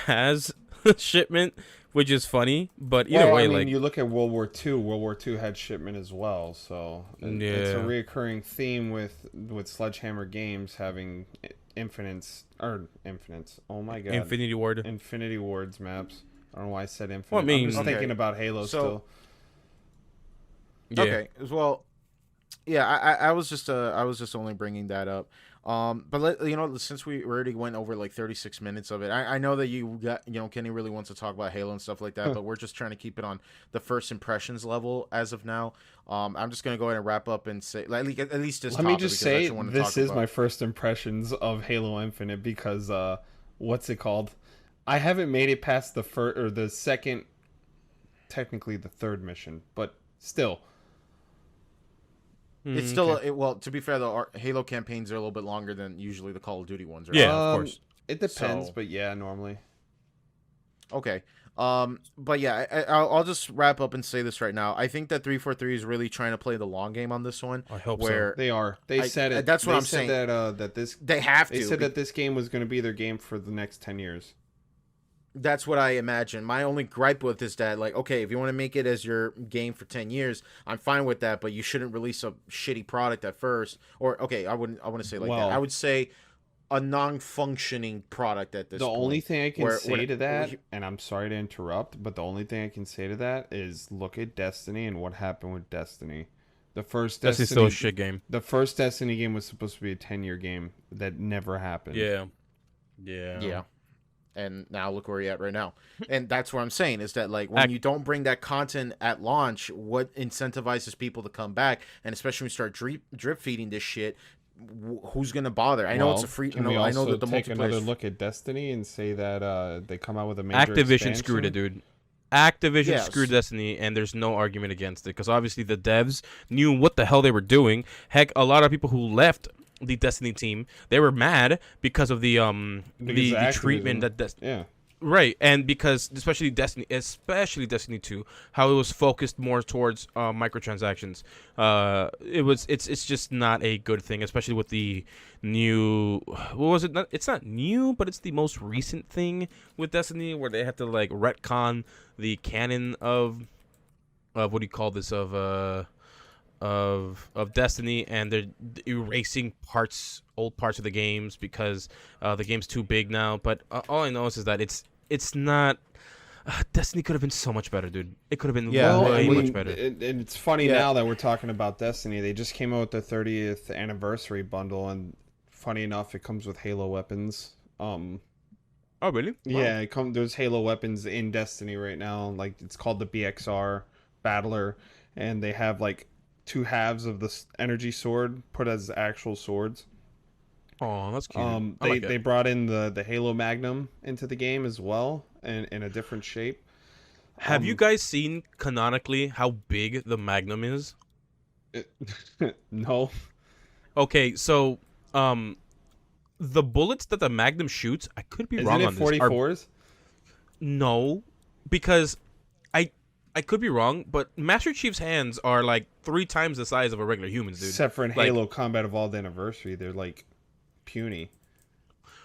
B: has shipment, which is funny, but either way,
A: you look at World War II. World War II had shipment as well, so it's a reoccurring theme with Sledgehammer Games having infinites. Oh my god,
B: Infinity Ward,
A: Infinity Wards maps. I don't know why I said infinite.
B: Well, I mean,
A: I'm just thinking about Halo still.
B: Yeah.
C: Okay, well, yeah, I was just only bringing that up. But since we already went over like 36 minutes of it, I know that Kenny really wants to talk about Halo and stuff like that, but we're just trying to keep it on the first impressions level as of now. I'm just gonna go ahead and wrap up and say, at least this.
A: Let me just say, this is my first impressions of Halo Infinite, because what's it called? I haven't made it past the first or the second, technically the third mission, but still.
C: It's still well. To be fair, though, Halo campaigns are a little bit longer than usually the Call of Duty ones, right?
B: Yeah, of course.
A: It depends, but yeah, normally.
C: Okay. But yeah, I'll just wrap up and say this right now. I think that 343 is really trying to play the long game on this one.
B: I hope
C: where
B: so.
A: They are. They said it.
C: That's what I'm
A: saying. That this.
C: They have to.
A: They said that this game was going to be their game for the next 10 years.
C: That's what I imagine. My only gripe with is that, like, okay, if you want to make it as your game for 10 years, I'm fine with that, but you shouldn't release a shitty product at first. Or, okay, I wouldn't say like that. I would say a non-functioning product at this point.
A: The only thing I can say to that, and I'm sorry to interrupt, but the only thing I can say to that is look at Destiny and what happened with Destiny. The first
B: Destiny's still a shit game.
A: The first Destiny game was supposed to be a 10-year game. That never happened.
C: Yeah. And now look where you're at right now. And that's what I'm saying, is that, like, when you don't bring that content at launch, what incentivizes people to come back? And especially when you start drip feeding this shit, who's going to bother? I know it's a free...
A: Can we also take another look at Destiny and say that they come out with a major
B: Activision
A: expansion?
B: screwed it, dude. Activision screwed Destiny, and there's no argument against it, because obviously the devs knew what the hell they were doing. Heck, a lot of people who left the Destiny team, they were mad because of the treatment that right, and because especially Destiny 2, how it was focused more towards microtransactions. It's just not a good thing, especially with the new, what was it? It's not new, but it's the most recent thing with Destiny, where they had to like retcon the canon of what do you call this, of Destiny, and they're erasing old parts of the games because the game's too big now. But all I know is that it's not. Destiny could have been so much better, dude. It could have been way much better.
A: And it's funny now that we're talking about Destiny. They just came out with the 30th anniversary bundle, and funny enough, it comes with Halo weapons.
B: Oh, really?
A: Yeah, there's Halo weapons in Destiny right now. Like, it's called the BXR Battler, and they have like 2 halves of the energy sword put as actual swords.
B: Oh, that's cute.
A: They brought in the Halo Magnum into the game as well, in a different shape.
B: Have you guys seen canonically how big the Magnum is?
A: No.
B: Okay, so the bullets that the Magnum shoots, I could be wrong on this.
A: Isn't it 44s?
B: No, because I could be wrong, but Master Chief's hands are like 3 times the size of a regular human's, dude.
A: Except for in Halo Combat Evolved Anniversary, they're like puny.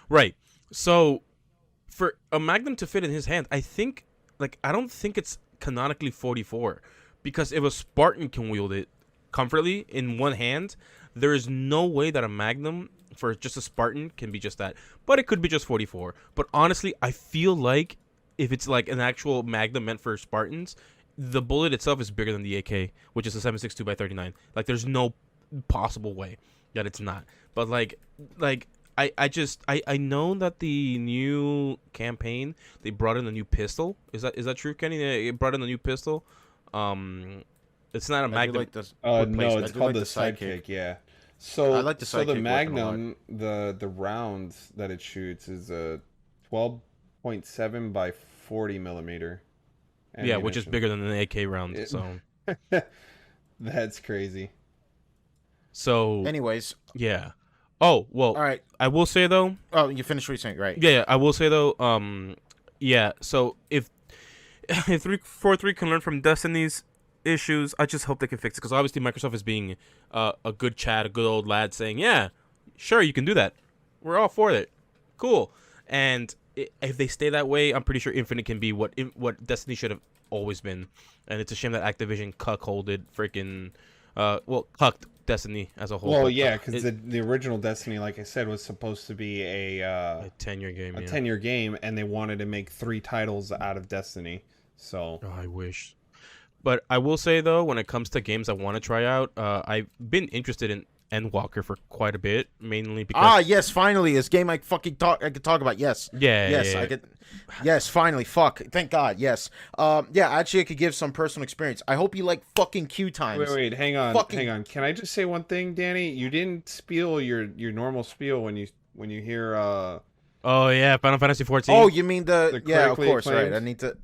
B: Right. So for a Magnum to fit in his hand, I think like I don't think it's canonically 44 because if a Spartan can wield it comfortably in one hand, there is no way that a Magnum for just a Spartan can be just that. But it could be just 44. But honestly, I feel like if it's like an actual Magnum meant for Spartans, the bullet itself is bigger than the AK, which is a 7.62 by 39. Like there's no possible way that it's not. But like I know that the new campaign they brought in a new pistol. Is that true, Kenny? They brought in a new pistol. It's not a Magnum.
C: Like this
A: No, it's called the sidekick. Yeah. So
C: I like the
A: so the
C: sidekick
A: Magnum, the rounds that it shoots is a 12.7 by 40 millimeter.
B: Yeah, which is
A: ammunition.
B: bigger than an AK round. So
A: That's crazy.
C: Anyways,
B: yeah. Oh well.
C: all right.
B: I will say though.
C: Oh, you finished what you're saying, right?
B: Yeah, I will say though. Yeah. So if 343 can learn from Destiny's issues, I just hope they can fix it because obviously Microsoft is being a good chat, a good old lad, saying, "Yeah, sure, you can do that. We're all for it. Cool." And if they stay that way, I'm pretty sure Infinite can be what Destiny should have always been. And it's a shame that Activision cuckolded freaking, cucked Destiny as a whole.
A: Well,
B: But,
A: yeah, because the original Destiny, like I said, was supposed to be
B: a 10-year game.
A: a
B: Yeah.
A: 10-year game, and they wanted to make 3 titles out of Destiny. So
B: Oh, I wish. But I will say though, when it comes to games I want to try out, I've been interested in Endwalker for quite a bit, mainly because
C: Yes, finally, this game I could talk about. Yes,
B: yeah.
C: I could. Yes, finally, fuck, thank God. Yes, actually, I could give some personal experience. I hope you like fucking queue times.
A: wait, hang on.
C: Fucking-
A: Can I just say one thing, Danny? You didn't spiel your normal spiel when you hear
B: Oh yeah, Final Fantasy 14.
C: Oh, you mean the of
A: critically
C: course,
A: acclaimed?
C: right? I need to.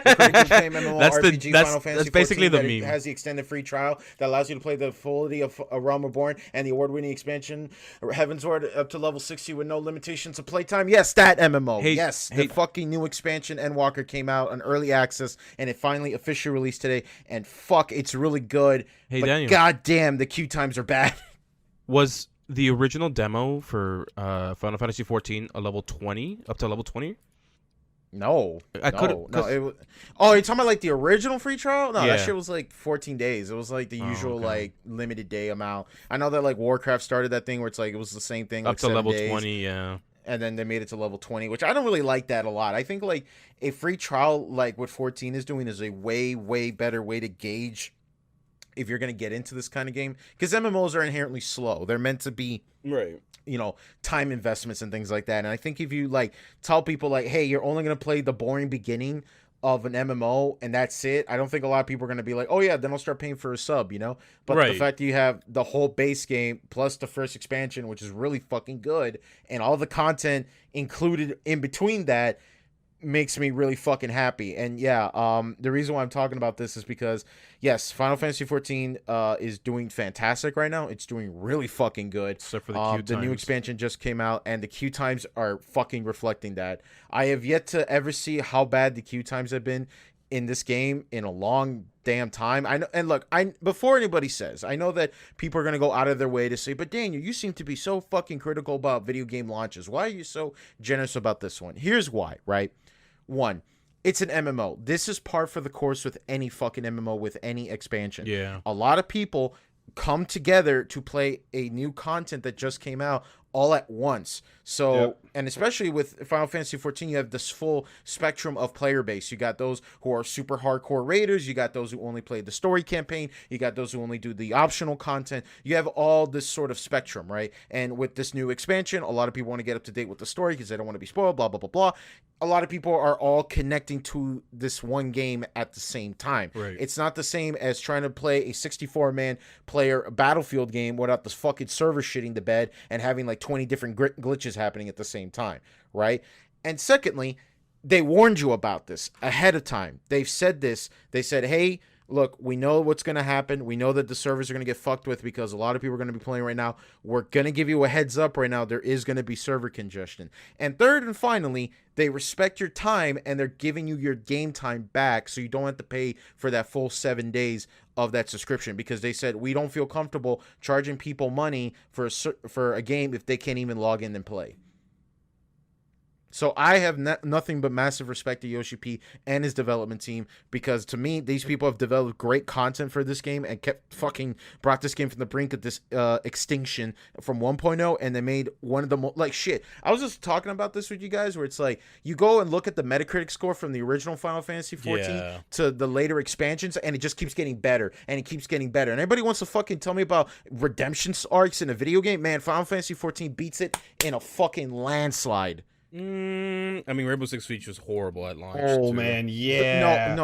B: That's basically the meme.
C: It has the extended free trial that allows you to play the fullity of A Realm Reborn and the award-winning expansion Heavensward up to level 60 with no limitations of playtime. Yes, that MMO. The fucking new expansion Endwalker came out on early access and it finally officially released today. And fuck, it's really good.
B: Hey,
C: but
B: Daniel.
C: goddamn, the queue times are bad.
B: Was the original demo for Final Fantasy 14 a level 20 up to level 20?
C: No,
B: I could've-
C: you're talking about like the original free trial? No,
B: Yeah.
C: that shit was like 14 days. It was like the usual
B: okay.
C: like limited day amount. I know that like Warcraft started that thing where it's like it was the same thing
B: Up
C: like
B: to
C: 7
B: level
C: days,
B: 20, yeah.
C: and then they made it to level 20, which I don't really like that a lot. I think like a free trial like what 14 is doing is a way better way to gauge if you're gonna get into this kind of game because MMOs are inherently slow. They're meant to be
B: Right.
C: time investments and things like that. And I think if you like tell people like, hey, you're only going to play the boring beginning of an MMO and that's it, I don't think a lot of people are going to be like, oh yeah, then I'll start paying for a sub, But
B: Right.
C: the fact that you have the whole base game plus the first expansion, which is really fucking good, and all the content included in between that makes me really fucking happy. And the reason why I'm talking about this is because yes, Final Fantasy 14 is doing fantastic right now. It's doing really fucking good.
B: Except for the queue
C: The new
B: times.
C: expansion just came out and the queue times are fucking reflecting that. I have yet to ever see how bad the queue times have been in this game in a long damn time. I know, and look, before anybody says, I know that people are gonna go out of their way to say, but Daniel, you seem to be so fucking critical about video game launches. Why are you so generous about this one? Here's why, right? One, it's an MMO. This is par for the course with any fucking MMO with any expansion.
B: Yeah.
C: A lot of people come together to play a new content that just came out all at once. So,
A: Yep.
C: and especially with Final Fantasy 14, you have this full spectrum of player base. You got those who are super hardcore raiders. You got those who only play the story campaign. You got those who only do the optional content. You have all this sort of spectrum, right? And with this new expansion, a lot of people want to get up to date with the story because they don't want to be spoiled, blah, blah, blah, blah. A lot of people are all connecting to this one game at the same time.
B: Right.
C: It's not the same as trying to play a 64-man player Battlefield game without this fucking server shitting the bed and having like 20 different glitches happening at the same time, right? And secondly, they warned you about this ahead of time. They've said this. They said, hey, look, we know what's going to happen. We know that the servers are going to get fucked with because a lot of people are going to be playing right now. We're going to give you a heads up right now. There is going to be server congestion. And third and finally, they respect your time and they're giving you your game time back so you don't have to pay for that full 7 days of that subscription because they said we don't feel comfortable charging people money for a game if they can't even log in and play. So I have nothing but massive respect to Yoshi P and his development team, because to me, these people have developed great content for this game and brought this game from the brink of this extinction from 1.0, and they made one of the like shit. I was just talking about this with you guys, where it's like you go and look at the Metacritic score from the original Final Fantasy 14 to the later expansions, and it just keeps getting better and it keeps getting better. And everybody wants to fucking tell me about redemption arcs in a video game. Man, Final Fantasy 14 beats it in a fucking landslide.
B: I mean, Rainbow Six Siege was horrible at launch.
A: Oh
B: too.
A: man, yeah.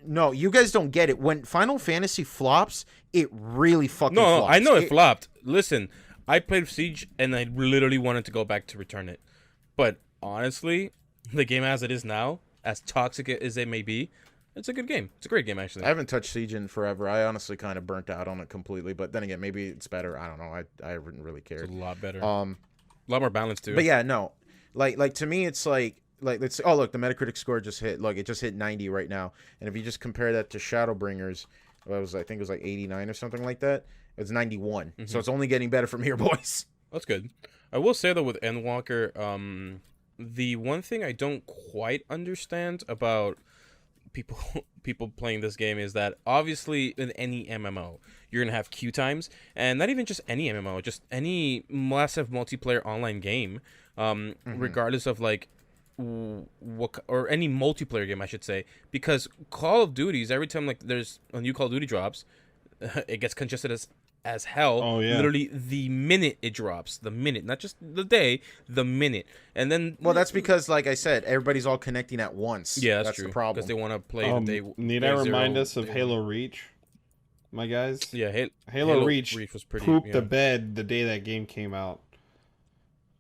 C: No, you guys don't get it. When Final Fantasy flops, it really fucking flops.
B: I know it flopped. Listen, I played Siege and I literally wanted to go back to return it. But honestly, the game as it is now, as toxic as it may be, it's a good game. It's a great game, actually.
C: I haven't touched Siege in forever. I honestly kind of burnt out on it completely. But then again, maybe it's better. I don't know. I haven't really cared.
B: It's a lot better. A lot more balanced too.
C: But yeah, no. Like to me, it's like let's say, oh look, the Metacritic score just hit. Look, it just hit 90 right now. And if you just compare that to Shadowbringers, I think it was like 89 or something like that. It's 91. So it's only getting better from here, boys.
B: That's good. I will say though, with Endwalker, the one thing I don't quite understand about people playing this game is that obviously in any MMO you're gonna have queue times, and not even just any MMO, just any massive multiplayer online game, regardless of like what, or any multiplayer game I should say, because Call of Duty's, every time like there's a new Call of Duty drops, it gets congested as hell.
A: Oh, yeah.
B: Literally the minute it drops, the minute, not just the day, the minute. And then
C: that's because, like I said, everybody's all connecting at once.
B: Yeah, that's true.
C: The problem.
B: Because they want to play the day.
A: Need I remind us of Halo Reach, my guys?
B: Yeah,
A: Halo Reach
B: was pretty.
A: Pooped the bed the day that game came out.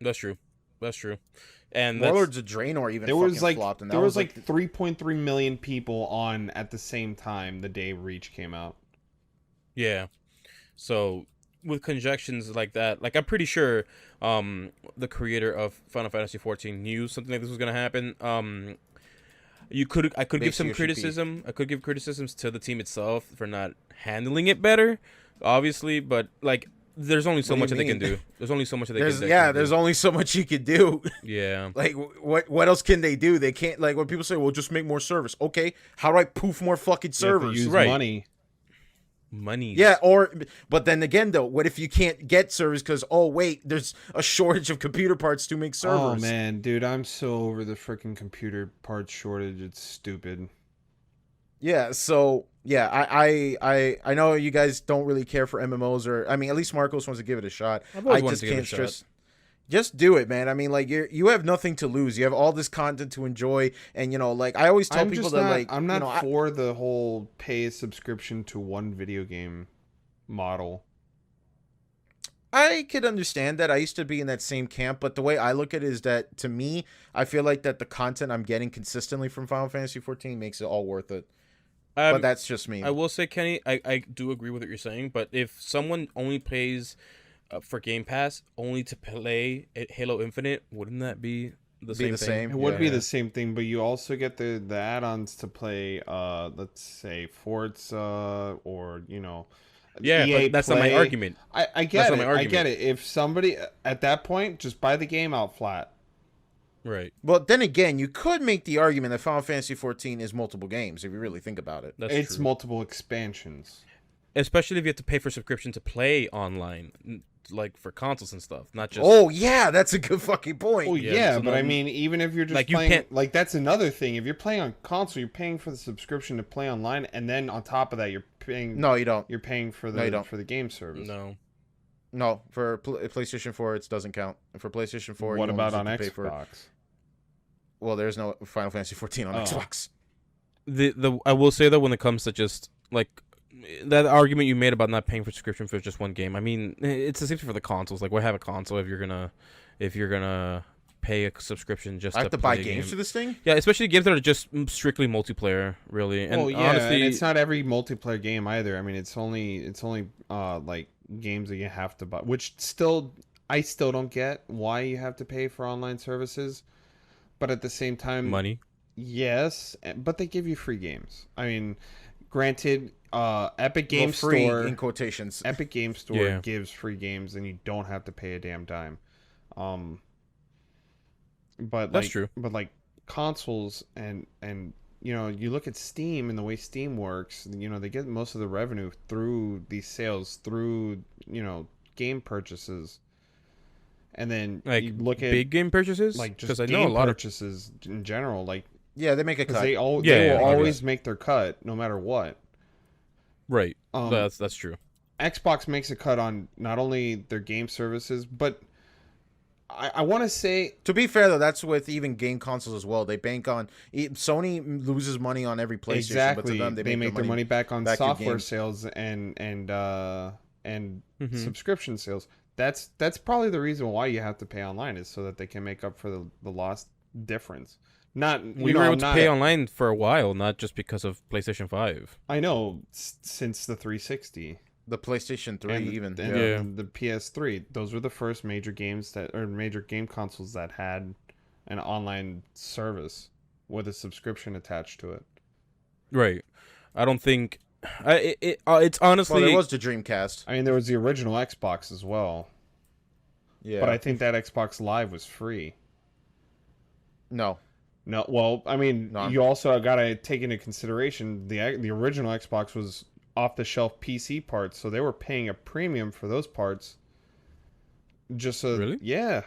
B: That's true. And
C: Warlords of Draenor even
A: there was like
C: flopped, and
A: there was like 3.3 million people on at the same time the day Reach came out.
B: Yeah. So with conjunctions like that, like I'm pretty sure the creator of Final Fantasy 14 knew something like this was gonna happen. I could give some criticism. I could give criticisms to the team itself for not handling it better, obviously, but like there's only so much that they can do. There's only so much that they can do.
C: There's only so much you can do.
B: Yeah.
C: Like what else can they do? They can't, like when people say, "Well, just make more servers." Okay, how do I poof more fucking servers?
A: You have to use
B: money.
C: Yeah, but then again though, what if you can't get servers because there's a shortage of computer parts to make servers?
A: Oh man, dude, I'm so over the freaking computer parts shortage. It's stupid.
C: Yeah, so yeah, I know you guys don't really care for MMOs, or I mean, at least Marcos wants to give it a shot.
B: I just can't stress.
C: Just do it, man. I mean, like you have nothing to lose. You have all this content to enjoy, and like I always tell people that like
A: I'm not for the whole pay subscription to one video game model.
C: I could understand that. I used to be in that same camp, but the way I look at it is that to me, I feel like that the content I'm getting consistently from Final Fantasy 14 makes it all worth it. But that's just me.
B: I will say, Kenny, I do agree with what you're saying, but if someone only pays for Game Pass only to play Halo Infinite, wouldn't that be the same thing?
A: It would be the same thing, but you also get the add-ons to play, let's say, Forza or,
B: Yeah,
A: EA
B: but that's
A: Play.
B: not my argument.
A: I get it. I get it. If somebody, at that point, just buy the game out flat.
B: Right.
C: But then again, you could make the argument that Final Fantasy 14 is multiple games, if you really think about it.
A: It's true. Multiple expansions.
B: Especially if you have to pay for subscription to play online, like for consoles and stuff, not just...
C: Oh, yeah, that's a good fucking point.
A: Oh, yeah, but I mean, even if you're just
B: like
A: playing... Like, that's another thing. If you're playing on console, you're paying for the subscription to play online, and then on top of that, you're paying...
C: No, you don't.
A: You're paying for the game service.
C: No, for PlayStation 4, it doesn't count. For PlayStation 4,
A: what about on Xbox?
C: Well, there's no Final Fantasy 14 on Xbox.
B: I will say, though, when it comes to just, like, that argument you made about not paying for subscription for just one game, I mean, it's the same thing for the consoles. Like, why have a console if you're gonna pay a subscription just
C: I have to buy games for this thing?
B: Yeah, especially games that are just strictly multiplier, really. And honestly,
A: and it's not every multiplayer game either. I mean, it's only like games that you have to buy, which I still don't get why you have to pay for online services. But at the same time,
B: money.
A: Yes, but they give you free games. I mean, granted, Epic Game
C: free,
A: Store
C: in quotations.
A: Epic Game Store gives free games, and you don't have to pay a damn dime. But
B: That's
A: like,
B: true.
A: but like consoles and you know, you look at Steam and the way Steam works. You know, they get most of the revenue through these sales, through you know game purchases, and then
B: Like
A: you look at
B: big game purchases,
A: like
B: because
A: just
B: I know a
A: game
B: lot of
A: purchases in general, like
C: Yeah, they make a
A: because
C: cut.
A: they
B: Yeah,
A: they
B: yeah,
A: will
B: I
A: always
B: guess.
A: make their cut no matter what.
B: right.
A: Um,
B: That's true.
A: Xbox makes a cut on not only their game services, but I want to say
C: To be fair, though, that's with even game consoles as well. They bank on Sony loses money on every PlayStation,
A: exactly
C: but to them
A: they make their money back on
C: back through
A: software
C: games.
A: sales and
B: Hmm.
A: subscription sales. That's probably the reason why you have to pay online is so that they can make up for the lost difference. Not you
B: We
A: know
B: were able
A: I'm
B: to
A: not
B: pay online for a while, not just because of PlayStation 5.
A: I know since the 360.
C: The PlayStation 3
A: and,
C: even.
A: and
B: Yeah.
A: the PS3. Those were the first major games that or major game consoles that had an online service with a subscription attached to it.
B: Right. I don't think. It's honestly.
C: Well, there was the Dreamcast.
A: I mean, there was the original Xbox as well,
C: Yeah.
A: but I think that Xbox Live was free.
C: No.
A: No, well, I mean,
C: No.
A: you also got to take into consideration the original Xbox was off-the-shelf PC parts, so they were paying a premium for those parts. Just so,
B: Really?
A: yeah,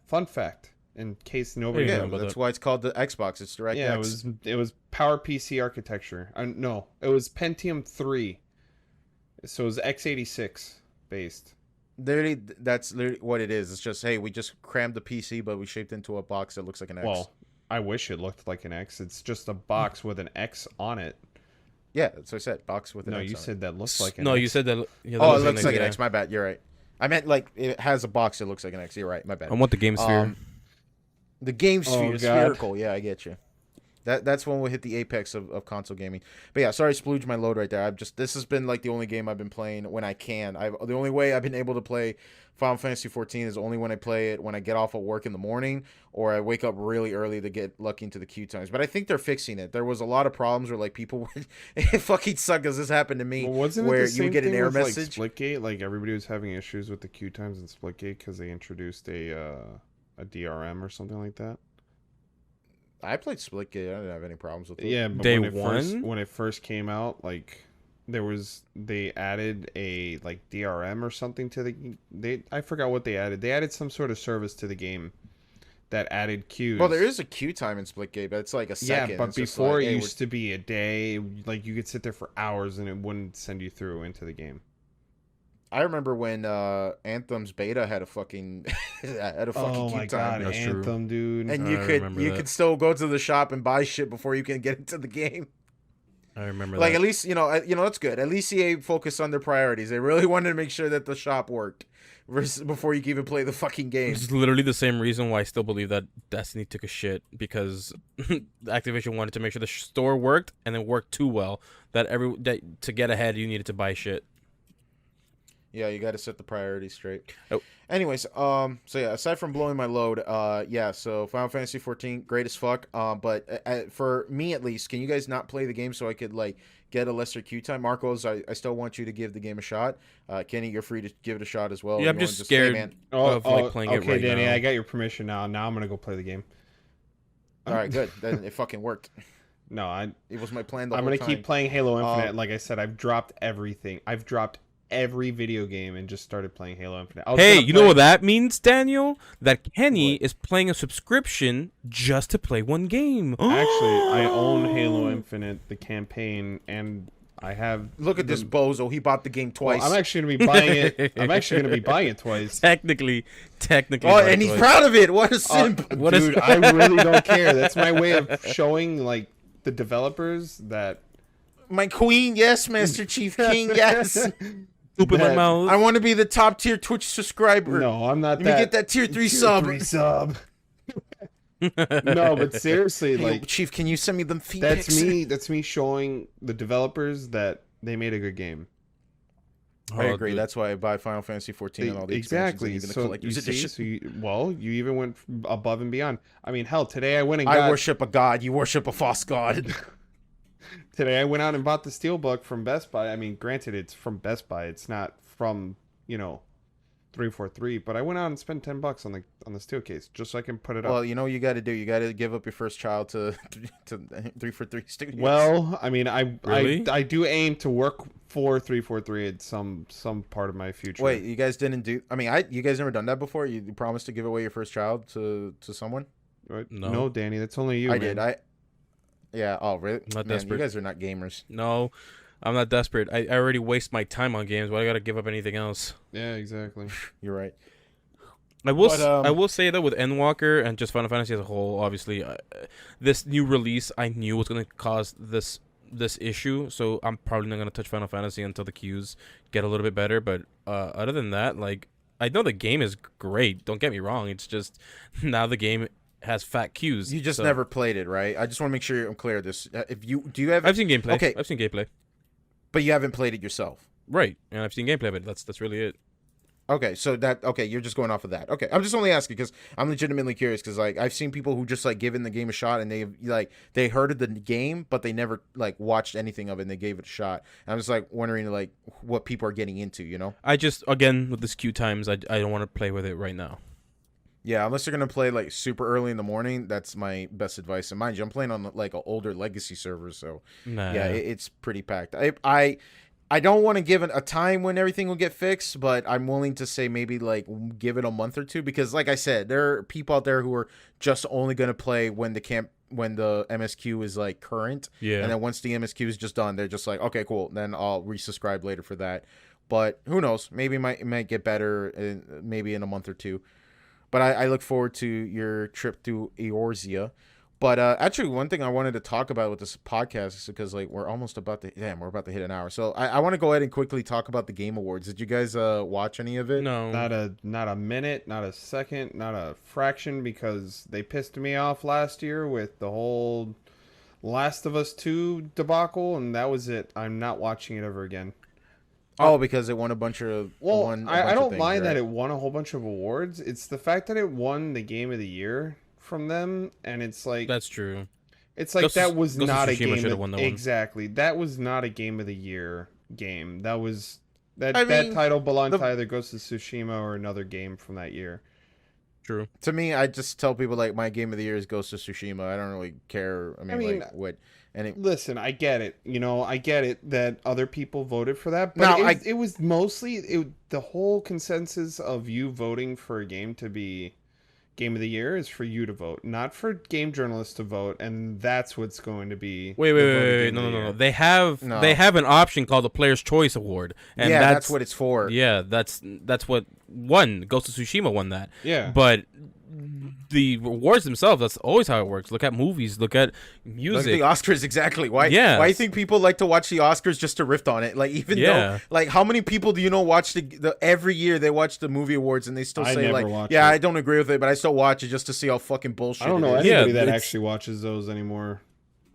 A: fun fact. In case nobody
B: Yeah,
C: Yeah,
A: knows.
B: but
C: that's why it's called the Xbox. It's DirectX.
A: Yeah, it was Power PC architecture. No, it was Pentium 3. So it was x86 based.
C: Literally, that's literally what it is. It's just, hey, we just crammed the PC, but we shaped it into a box that looks like an X.
A: Well, I wish it looked like an X. It's just a box with an X on it.
C: Yeah, that's what I said. Box with an
A: No,
C: X
A: you
C: on
A: said that looked like an
B: No,
A: X.
B: you said that. Yeah, that
C: Oh, it
B: was
C: looks like an
B: yeah.
C: X. My bad. You're right. I meant like it has a box that looks like an X. You're right. My bad.
B: I want the game sphere.
C: The game sphere,
A: Oh, God.
C: spherical. Yeah, I get you. That's when we'll hit the apex of console gaming. But yeah, sorry, splooge my load right there. This has been like the only game I've been playing when I can. The only way I've been able to play Final Fantasy 14 is only when I play it when I get off of work in the morning or I wake up really early to get lucky into the queue times. But I think they're fixing it. There was a lot of problems where like people would it fucking suck because this happened to me.
A: Well, wasn't
C: where
A: it the same
C: you would get an
A: thing
C: error
A: with,
C: message.
A: Like Splitgate? Like everybody was having issues with the queue times in Splitgate because they introduced a DRM or something like that.
C: I played Splitgate. I didn't have any problems with it.
A: Yeah, but
B: Day
A: when it first came out, like they added a like DRM or something to I forgot what they added. They added some sort of service to the game that added queues.
C: Well, there is a queue time in Splitgate, but it's like a second.
A: Yeah, but
C: It's just
A: before
C: like,
A: it
C: hey,
A: used to be a day. Like you could sit there for hours and it wouldn't send you through into the game.
C: I remember when Anthem's beta had a fucking
A: Oh
C: queue
A: my
C: time,
A: god,
B: That's true.
A: Anthem, dude.
C: and
B: I
C: you
B: remember that.
C: could still go to the shop and buy shit before you can get into the game.
B: I remember
C: Like
B: that.
C: at least that's good. At least EA focused on their priorities. They really wanted to make sure that the shop worked before you can even play the fucking game.
B: It's literally the same reason why I still believe that Destiny took a shit, because Activision wanted to make sure the store worked and it worked too well that to get ahead you needed to buy shit.
C: Yeah, you got to set the priorities straight.
B: Oh.
C: Anyways, so yeah, aside from blowing my load, yeah, so Final Fantasy 14, great as fuck. But for me at least, can you guys not play the game so I could like get a lesser queue time? Marcos, I still want you to give the game a shot. Kenny, you're free to give it a shot as well.
B: Yeah,
C: You
B: I'm
C: wanna
B: just
C: hey,
B: scared
C: man.
B: of like playing it
A: okay,
B: right
A: Danny,
B: now.
A: I got your permission now. Now I'm gonna go play the game.
C: All right, good. Then it fucking worked.
A: No,
C: It was my plan the
A: I'm
C: whole
A: gonna
C: time.
A: keep playing Halo Infinite. Like I said, I've dropped everything. I've dropped every video game and just started playing Halo Infinite. I was
B: Hey,
A: gonna
B: you know
A: play-
B: what that means, Daniel? That Kenny is playing a subscription just to play one game.
A: Actually, I own Halo Infinite, the campaign, and I have.
C: Look at this bozo. He bought the game twice.
A: Well, I'm actually gonna be buying it. I'm actually gonna be buying it twice.
B: Technically.
C: oh, and he's proud of it. What a simp.
B: What is-
A: Dude, I really don't care. That's my way of showing like the developers that
C: My queen, yes. Master Chief King, yes.
B: Poop in my
A: that-
B: mouth.
C: I want to be the top tier Twitch subscriber.
A: no, I'm not.
C: Let me get that tier 3 sub.
A: sub. No, but seriously,
C: Hey,
A: like
C: Chief, can you send me them feet
A: that's
C: pics?
A: me. That's me showing the developers that they made a good game.
C: I agree.
B: dude.
C: That's why I buy Final Fantasy 14 and all the expansions and
A: Exactly.
C: even the
A: So you
C: collector's
A: see,
C: edition.
A: you even went above and beyond. I mean, hell, today I went and
C: I
A: got.
C: worship a god. You worship a false god.
A: Today I went out and bought the Steelbook from Best Buy. I mean, granted, it's from Best Buy. It's not from 343, but I went out and spent $10 on the steel case just so I can put it up.
C: Well, you know what you got to do. You got to give up your first child to 343 Studios.
A: Well, I mean,
B: Really?
A: I do aim to work for 343 at some part of my future.
C: Wait, you guys didn't do? I mean, you guys never done that before? You promised to give away your first child to someone?
A: Right?
B: No.
A: No, Danny, that's only you.
C: I
A: man.
C: did. Yeah. Oh, really?
B: Not
C: Man,
B: desperate.
C: you guys are not gamers.
B: No, I'm not desperate. I already waste my time on games. Why I gotta give up anything else?
A: Yeah, exactly.
C: You're right.
B: I will.
C: But,
B: I will say though, with Endwalker and just Final Fantasy as a whole, obviously, this new release I knew was gonna cause this issue. So I'm probably not gonna touch Final Fantasy until the queues get a little bit better. But other than that, like, I know the game is great. Don't get me wrong. It's just now the game has fat queues.
C: You just
B: so-
C: never played it, right? I just want to make sure I'm clear. This, do you have?
B: I've seen gameplay.
C: Okay.
B: I've seen gameplay.
C: But you haven't played it yourself.
B: Right, and I've seen gameplay, but that's really it.
C: Okay, so you're just going off of that. Okay, I'm just only asking because I'm legitimately curious because like I've seen people who just like given the game a shot and they heard of the game but they never like watched anything of it and they gave it a shot. And I'm just like wondering like what people are getting into, you know?
B: I just again with this queue times, I don't want to play with it right now.
C: Yeah, unless you're gonna play like super early in the morning, that's my best advice. And mind you, I'm playing on like an older legacy server, so
B: Nah.
C: yeah, it's pretty packed. I don't want to give it a time when everything will get fixed, but I'm willing to say maybe like give it a month or two because, like I said, there are people out there who are just only gonna play when the MSQ is like current,
B: Yeah.
C: and then once the MSQ is just done, they're just like, okay, cool, then I'll resubscribe later for that. But who knows? Maybe it might get better, maybe in a month or two. But I look forward to your trip to Eorzea. But actually, one thing I wanted to talk about with this podcast is because like we're about to hit an hour. So I want to go ahead and quickly talk about the Game Awards. Did you guys watch any of it?
B: No.
A: Not a minute, not a second, not a fraction, because they pissed me off last year with the whole Last of Us 2 debacle, and that was it. I'm not watching it ever again.
C: Oh, because it won a bunch of.
A: Well, I don't
C: things,
A: mind
C: right?
A: that it won a whole bunch of awards. It's the fact that it won the Game of the Year from them, and it's like
B: That's true.
A: it's like
B: Ghost
A: that
B: of-
A: was
B: Ghost of
A: not a
B: Tsushima
A: game.
B: should've won that one.
A: Exactly, that was not a Game of the Year game. That was that
C: I
A: that
C: mean,
A: title belonged
C: the-
A: to either Ghost of Tsushima or another game from that year.
B: True.
C: To me, I just tell people like my game of the year is Ghost of Tsushima. I don't really care. I mean like what. And
A: Listen, I get it. I get it that other people voted for that, but
C: No,
A: it was mostly the whole consensus of you voting for a game to be Game of the Year is for you to vote, not for game journalists to vote, and that's what's going to be.
B: Wait.
A: the voted Game
B: No.
A: of the Year.
B: They have an option called the Player's Choice Award, and
C: yeah, that's what it's for.
B: Yeah, that's what won. Ghost of Tsushima won that.
A: Yeah.
B: But the awards themselves, that's always how it works. Look at movies. Look at
C: Like
B: music.
C: the Oscars, exactly. Why?
B: Yes.
C: Why do you think people like to watch the Oscars just to riff on it? Like even
B: Yeah.
C: though, like, how many people do you know watch the every year they watch the movie awards and they still
A: I
C: say
A: never
C: like,
A: watch
C: yeah,
A: it.
C: I don't agree with it, but I still watch it just to see how fucking bullshit.
A: I don't know
C: it is.
A: anybody that
B: it's-
A: actually watches those anymore.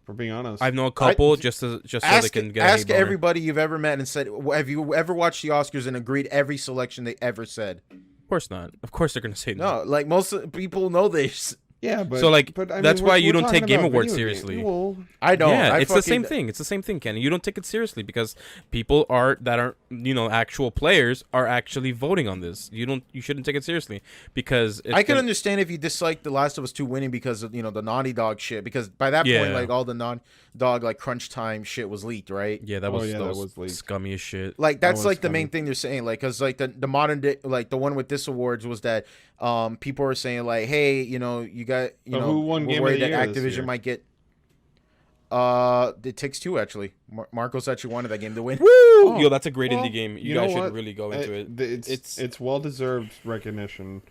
A: For being honest,
B: I know a couple just so they can get a hate
C: Ask
B: boner.
C: everybody you've ever met and said, have you ever watched the Oscars and agreed every selection they ever said?
B: Of course not. Of course they're gonna say no.
C: No, like most people know this.
A: yeah, but
B: So, like,
A: but, I mean,
B: that's why
A: we're
B: you don't
A: talking
B: take Game
A: about
B: Awards
A: video games.
B: seriously.
A: Well,
C: I don't.
B: Yeah,
C: I
B: it's the
C: fucking-
B: same thing. It's the same thing, Kenny. You don't take it seriously because people that aren't actual players are actually voting on this. You shouldn't take it seriously because it's
C: I can understand if you dislike The Last of Us 2 winning because of the Naughty Dog shit. Because by that point,
B: Yeah.
C: like all the Naughty Dog like crunch time shit was leaked, right?
B: Yeah, that
A: Oh,
B: was
A: yeah,
B: that
A: that
B: was
A: was leaked.
B: scummy as shit.
C: Like that's
A: was
C: like the
A: funny.
C: main thing they're saying, like because like the modern day, like the one with this awards was that people are saying like, hey, you got
A: So who won
C: we're
A: Game of
C: worried
A: the
C: that
A: Year this
C: Activision
A: year?
C: might get. It Takes Two actually. Marcos actually wanted that game to win.
B: Woo! Yo, that's a great
A: well,
B: indie game. You
A: know
B: guys should
A: what?
B: really go into it.
A: It's well deserved recognition.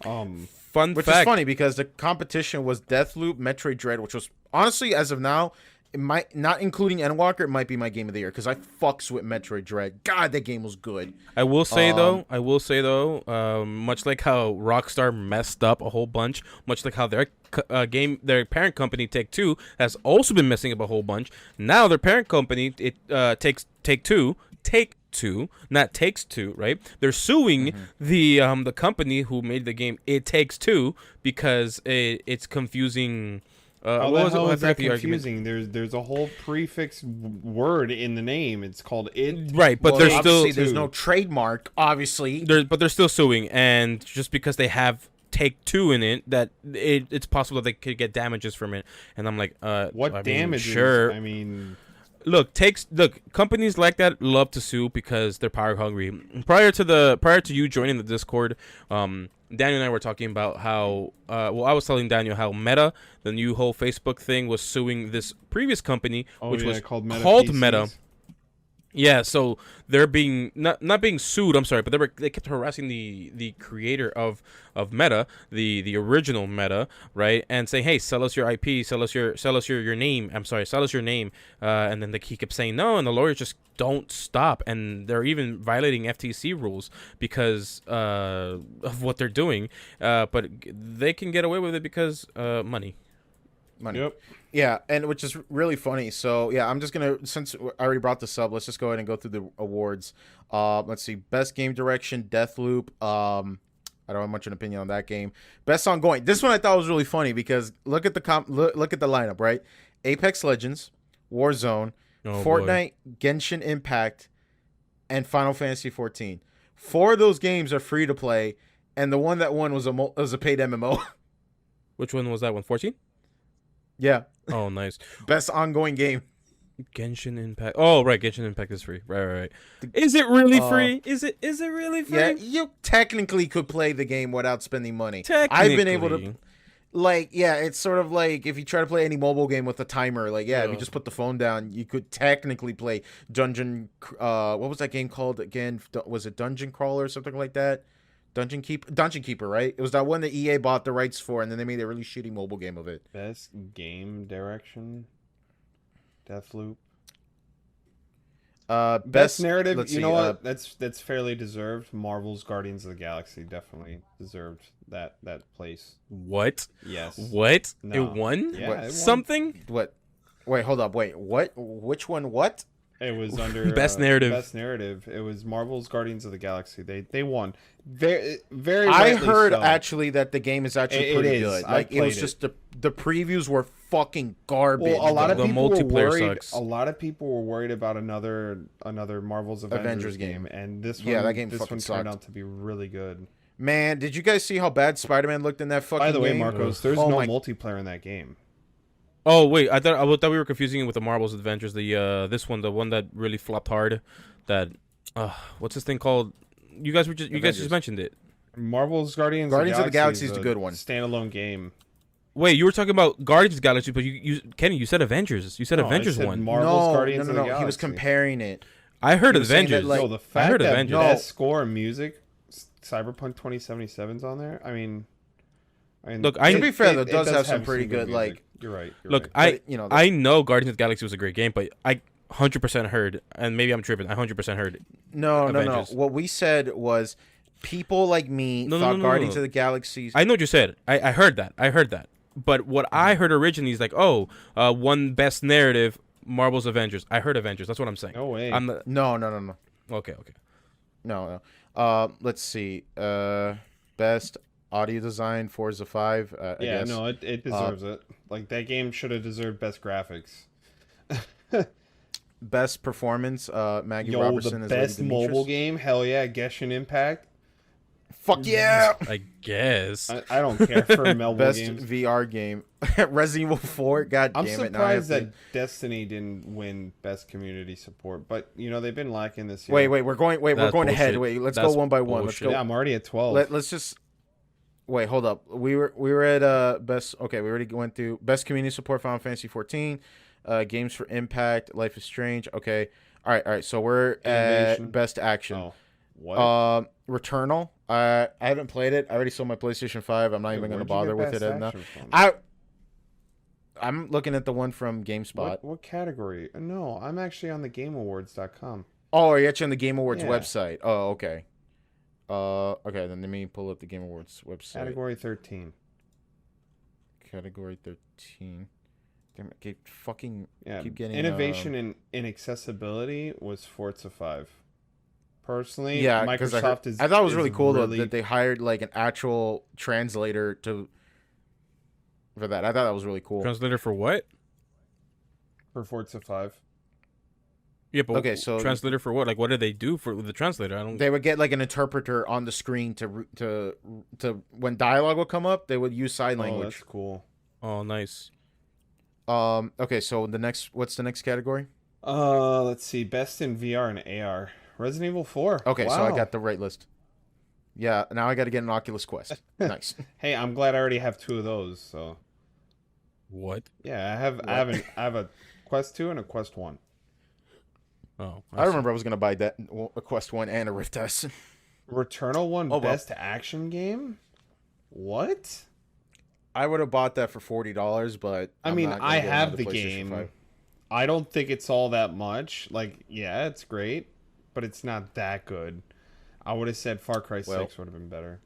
B: Fun
C: Which
B: fact.
C: is funny because the competition was Deathloop, Metroid Dread, which was honestly, as of now, it might not including Endwalker, it might be my game of the year because I fucks with Metroid Dread. God, that game was good.
B: I will say though, much like how Rockstar messed up a whole bunch, much like how their parent company Take Two has also been messing up a whole bunch. Now their parent company, Take Two, not Takes Two, right? They're suing the company who made the game It Takes Two because it's confusing
A: Oh,
B: what
A: the
B: was it?
A: hell
B: I
A: is that
B: forgot the argument.
A: confusing? There's a whole prefix word in the name. It's called it.
B: Right, but
C: Well,
B: there's
C: obviously
B: still
C: there's no trademark. Obviously,
B: they're still suing, and just because they have Take Two in it, that it's possible that they could get damages from it. And I'm like,
A: What
B: I mean,
A: damages?
B: Sure.
A: I mean,
B: Look, companies like that love to sue because they're power hungry. Prior to you joining the Discord, Daniel and I were talking about how I was telling Daniel how Meta, the new whole Facebook thing, was suing this previous company, which was
A: called Meta.
B: called
A: PCs.
B: Meta. Yeah, so they're being not being sued. I'm sorry, but they kept harassing the creator of Meta, the original Meta, right? And saying, hey, sell us your IP, sell us your name. I'm sorry, sell us your name. And then he kept saying no, and the lawyers just don't stop, and they're even violating FTC rules because of what they're doing. But they can get away with it because money.
A: Yep.
C: Yeah, and which is really funny. So yeah, I'm just gonna, since I already brought this up, let's just go ahead and go through the awards. Let's see, best game direction, Deathloop. I don't have much of an opinion on that game. Best ongoing. This one I thought was really funny because look at the look at the lineup, right? Apex Legends, Warzone, Fortnite, Genshin Impact, and Final Fantasy 14. 4 of those games are free to play, and the one that won was a paid MMO.
B: Which one was that one? 14?
C: Yeah.
B: Oh, nice.
C: Best ongoing game.
B: Genshin Impact. Oh, right. Genshin Impact is free. Right. Is it really free? Is it really free?
C: Yeah, you technically could play the game without spending money.
B: Technically.
C: I've been able to, like, yeah, it's sort of like if you try to play any mobile game with a timer, like, yeah, if you just put the phone down, you could technically play Dungeon, what was that game called again? Was it Dungeon Crawler or something like that? Dungeon Keeper, right? It was that one that EA bought the rights for, and then they made a really shitty mobile game of it.
A: Best game direction, Deathloop. Best narrative. You know what? That's fairly deserved. Marvel's Guardians of the Galaxy definitely deserved that place.
B: What?
A: Yes.
B: What?
A: No.
B: It won?
A: Yeah, it won.
B: Something?
C: What? Wait, hold up. Wait, what? Which one? What?
A: It was under
B: Best narrative.
A: Best narrative. It was Marvel's Guardians of the Galaxy. They won. Very.
C: I
A: rightly
C: heard
A: so.
C: actually that the game is actually pretty good. Like it was just the previews were fucking garbage.
A: Well, a lot of
B: The
A: people were
B: multiplayer
A: worried.
B: sucks.
A: A lot of people were worried about another Marvel's Avengers game, and this one,
C: that game
A: this
C: fucking
A: one
C: sucked.
A: turned out to be really good.
C: Man, did you guys see how bad Spider-Man looked in that fucking game?
A: By the way, Marcos, there's
C: Oh
A: no
C: my-
A: multiplayer in that game.
B: Oh, wait. I thought we were confusing it with the Marvel's Adventures. The the one that really flopped hard. That what's this thing called? You guys just mentioned it.
A: Marvel's Guardians
C: of the Galaxy
A: is
C: is the good one.
A: Standalone game.
B: Wait, you were talking about Guardians of the Galaxy, but Kenny, you said Avengers. You said
A: No, I
B: Avengers
A: said
B: one.
A: Marvel's Guardians of the
C: no.
A: Galaxy.
C: He was comparing it.
B: I heard
C: he was saying
B: Avengers.
C: that, like-
A: So the
B: I
A: fact
B: heard
A: that
B: Avengers.
A: best score and music, Cyberpunk 2077's on there. I mean,
B: Look,
C: To be fair, though, it
A: it
C: does have some pretty good,
A: music.
C: like-
A: You're right.
B: Look,
A: right.
C: But,
B: I know Guardians of the Galaxy was a great game, but I 100% heard, and maybe I'm tripping. I 100% heard.
C: No.
B: Avengers.
C: What we said was people like me thought Guardians of the Galaxy.
B: I know what you said. I heard that. But what I heard originally is like, one best narrative, Marvel's Avengers. I heard Avengers. That's what I'm saying.
A: No way.
C: No.
B: Okay.
C: No. Let's see. Best audio design, Forza 5. I guess.
A: no, it deserves it. Like that game should have deserved best graphics.
C: Best performance, Maggie
A: Yo,
C: Robertson
A: the
C: as
A: best
C: Lady Demetrius.
A: mobile game. Hell yeah, Genshin Impact.
C: Fuck yeah!
B: I guess.
A: I don't care for mobile
C: Best
A: games.
C: VR game, Resident Evil 4. God
A: I'm
C: damn it! Now I have
A: surprised
C: to-
A: that Destiny didn't win best community support, but they've been lacking this year.
C: Wait, we're going
B: That's
C: ahead.
B: bullshit.
C: Wait, let's
B: That's
C: go one by one.
B: bullshit.
C: Let's
A: Yeah,
C: go.
A: I'm already at 12.
C: Let's just wait. Hold up. We were at best. Okay, we already went through best community support. Final Fantasy 14. Games for Impact. Life is Strange. Okay. All right. So we're
A: Innovation.
C: at best action.
A: Oh, what?
C: Returnal. I haven't played it. I already sold my PlayStation 5. I'm not even going to bother with it now.
A: now.
C: I'm looking at the one from GameSpot.
A: What category? No, I'm actually on the GameAwards.com.
C: Oh, are you actually on the Game Awards
A: Yeah.
C: website? Oh, okay. Okay, then let me pull up the Game Awards website.
A: Category 13.
C: Category 13. Damn it,
A: Yeah.
C: keep getting
A: Innovation in accessibility was Forza 5. Personally,
C: Yeah, because
A: Microsoft is.
C: I thought it was really cool
A: really,
C: though that they hired like an actual translator to. for that. I thought that was really cool.
B: Translator for what?
A: For Forza 5.
B: Yeah, but
C: Okay, so
B: translator for what? Like, what did they do for the translator? I don't.
C: they would get like an interpreter on the screen to when dialogue would come up, they would use sign
A: Oh,
C: language.
A: that's cool.
B: Oh, nice.
C: Okay, so what's the next category?
A: Let's see. Best in VR and AR. Resident Evil 4.
C: Okay, so I
A: Wow.
C: got the right list. Yeah, now I got to get an Oculus Quest. Nice.
A: Hey, I'm glad I already have 2 of those. So
B: What?
A: yeah, I have a Quest 2 and a Quest 1.
B: Oh,
C: I remember I was gonna buy a Quest 1 and a Rift S.
A: Returnal 1
C: well.
A: best action game. What?
C: I would have bought that for $40, but
A: I
C: I'm
A: mean,
C: not gonna
A: I
C: get
A: have
C: another
A: the
C: PlayStation
A: game.
C: 5.
A: I don't think it's all that much. Like, yeah, it's great, but it's not that good. I would have said Far Cry 6 would have been better.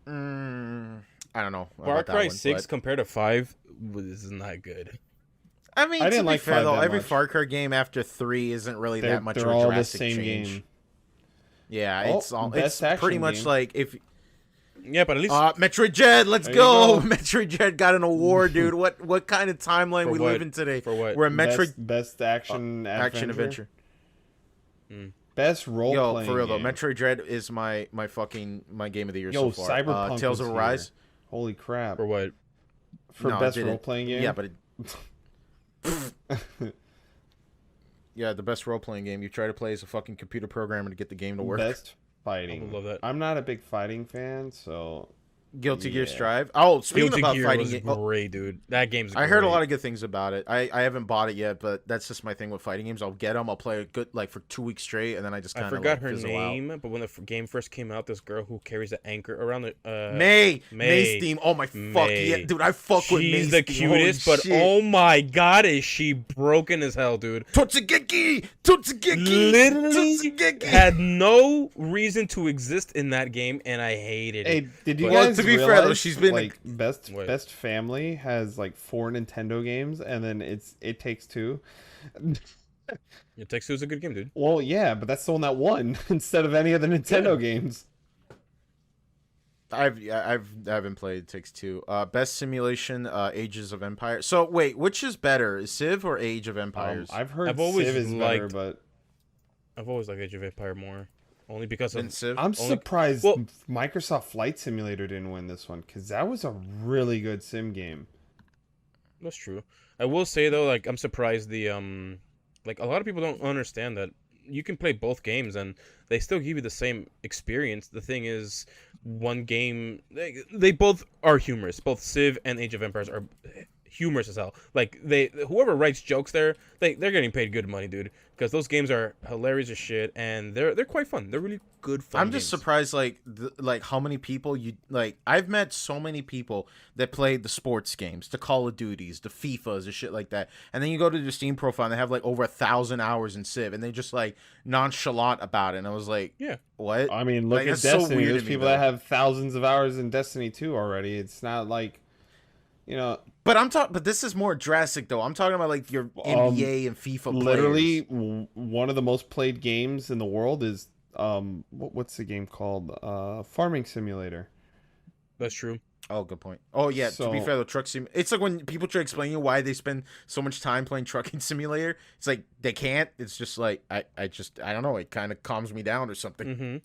C: I don't know.
B: Far
C: about that
B: Cry
C: one,
B: 6
C: but-
B: compared to 5 is not good.
C: I mean,
A: I didn't
C: to be
A: like
C: fair
A: 5
C: though,
A: that
C: every
A: much.
C: Far Cry game after 3 isn't really that much
A: They're
C: of a
A: all the
C: drastic
A: same
C: change.
A: game.
C: Yeah,
A: Oh,
C: it's all.
A: best
C: It's
A: action
C: pretty much
A: game.
C: like if.
B: Yeah, but at least
C: Metroid Dread, let's
A: There you
C: go!
A: go.
C: Metroid Dread got an award, dude. What kind of timeline
B: For
C: we
B: what?
C: live in today?
B: For what?
C: We're a Metroid
A: Best action
C: action-adventure.
A: Best role
C: Yo,
A: playing.
C: for real though,
A: game.
C: Metroid Dread is my game of the year
A: Yo,
C: so far.
A: Cyberpunk
C: Tales
A: is
C: of
A: here.
C: Arise.
A: Holy crap!
B: for what?
A: For
C: No, it
A: best
C: didn't.
A: role playing game.
C: Yeah, but yeah, the best role playing game. You try to play as a fucking computer programmer to get the game to work.
A: Best fighting.
B: I would love that.
A: I'm not a big fighting fan, so
C: Guilty Gear
A: Yeah.
C: Strive. Oh, speaking
B: Guilty
C: about
B: Gear
C: fighting
B: was
C: game,
B: great, dude. That game's great.
C: I heard a lot of good things about it. I haven't bought it yet, but that's just my thing with fighting games. I'll get them, I'll play it good like for 2 weeks straight, and then I just kind
B: I
C: of
B: forgot her
C: fizzle
B: name, but when the game first came out, this girl who carries the anchor around the
C: out.
B: May.
C: May Steam. Oh my fuck
B: May.
C: yeah, dude! I fuck with May.
B: She's the
C: Steam. Holy
B: cutest, but
C: shit.
B: oh my god, is she broken as hell, dude?
C: Totsugeki,
B: Literally had no reason to exist in that game, and I hated
A: hey,
B: it.
A: did you
C: Well,
A: guys
C: to be fair,
A: realize,
C: though, she's been
A: like best
B: What?
A: best family has like 4 Nintendo games, and then It Takes Two.
B: It Takes Two is a good game, dude.
A: Well, yeah, but that's the one that won instead of any of the Nintendo games.
C: I haven't played Takes Two. Best simulation, Ages of Empire. So wait, which is better, Civ or Age of Empires?
A: I've heard
B: I've always
A: Civ is better,
B: liked-
A: but
B: I've always liked Age of Empire more, only because
C: Than
B: of
C: Civ.
A: I'm
B: Only-
A: surprised
B: well-
A: Microsoft Flight Simulator didn't win this one, because that was a really good sim game.
B: That's true. I will say though, like I'm surprised like a lot of people don't understand that you can play both games and they still give you the same experience. The thing is, one game they both are humorous. Both Civ and Age of Empires are humorous as hell. Like whoever writes jokes there, they're getting paid good money, dude. Because those games are hilarious as shit and they're quite fun. They're really good fun.
C: I'm just
B: games.
C: surprised, like how many people you like. I've met so many people that play the sports games, the Call of Duties, the FIFAs, and shit like that. And then you go to their Steam profile and they have like over 1,000 hours in Civ, and they just like nonchalant about it. And I was like,
B: Yeah.
C: what?
A: I mean, look
C: Like,
A: at
C: that's so
A: Destiny.
C: weird
A: There's
C: to me,
A: people that
C: though.
A: have thousands of hours in Destiny 2 already. It's not like, you know,
C: But I'm talking. But this is more drastic though. I'm talking about like your NBA and FIFA.
A: literally
C: players.
A: one of the most played games in the world is what's the game called? Farming Simulator.
B: That's true.
C: Oh, good point. Oh yeah. To be
A: So-
C: fair, the truck sim. It's like when people try to explain you why they spend so much time playing trucking simulator. It's like they can't. It's just like I don't know. It kind of calms me down or something.
B: Mm-hmm.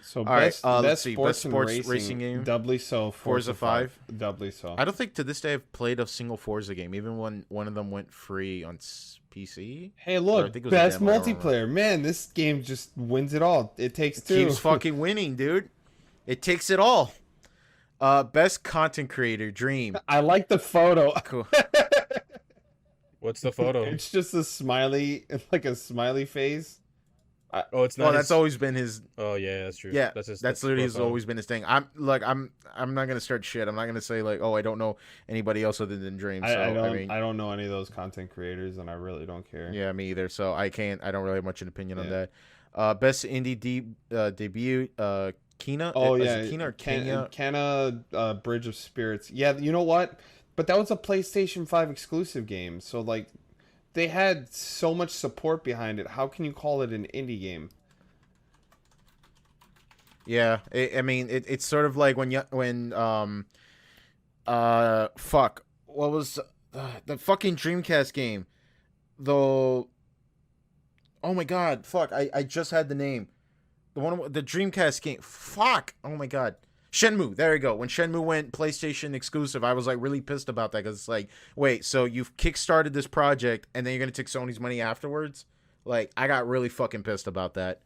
A: So
C: right,
A: best,
C: let's
A: best
C: see,
A: sports,
C: best
A: and
C: sports
A: racing,
C: racing game.
A: doubly so.
C: Forza 5.
A: doubly so.
C: I don't think to this day I've played a single Forza game, even when one of them went free on PC.
A: Hey,
C: Or I
A: look,
C: think it was a
A: best
C: demo, I don't remember.
A: multiplayer. Man, this game just wins it all. It Takes Two.
C: Keeps fucking winning, dude. It takes it all. Best content creator, Dream.
A: I like the photo.
C: Cool.
B: What's the photo?
A: It's just a smiley, like a smiley face.
B: Oh, it's not.
C: Well,
B: his-
C: that's always been his.
B: Oh yeah, that's true.
C: Yeah,
B: that's his.
C: that's
B: his
C: literally has
B: profile.
C: always been his thing. I'm not gonna start shit. I'm not gonna say like, oh, I don't know anybody else other than Dream. So
A: I don't know any of those content creators, and I really don't care.
C: yeah, me either. So I don't really have much an opinion on that. Best indie debut, Kina.
A: Oh
C: Is
A: yeah,
C: it Kina or Kenya?
A: Kenna, Bridge of Spirits. Yeah, you know what? But that was a PlayStation 5 exclusive game, so like, they had so much support behind it. How can you call it an indie game?
C: Yeah, I mean it's sort of like when Fuck. What was the fucking Dreamcast game? Though. Oh my god, fuck! I just had the name. The Dreamcast game. Fuck! Oh my god. Shenmue. There you go. When Shenmue went PlayStation exclusive, I was like really pissed about that because it's like, wait, so you've kickstarted this project and then you're gonna take Sony's money afterwards? Like, I got really fucking pissed about that.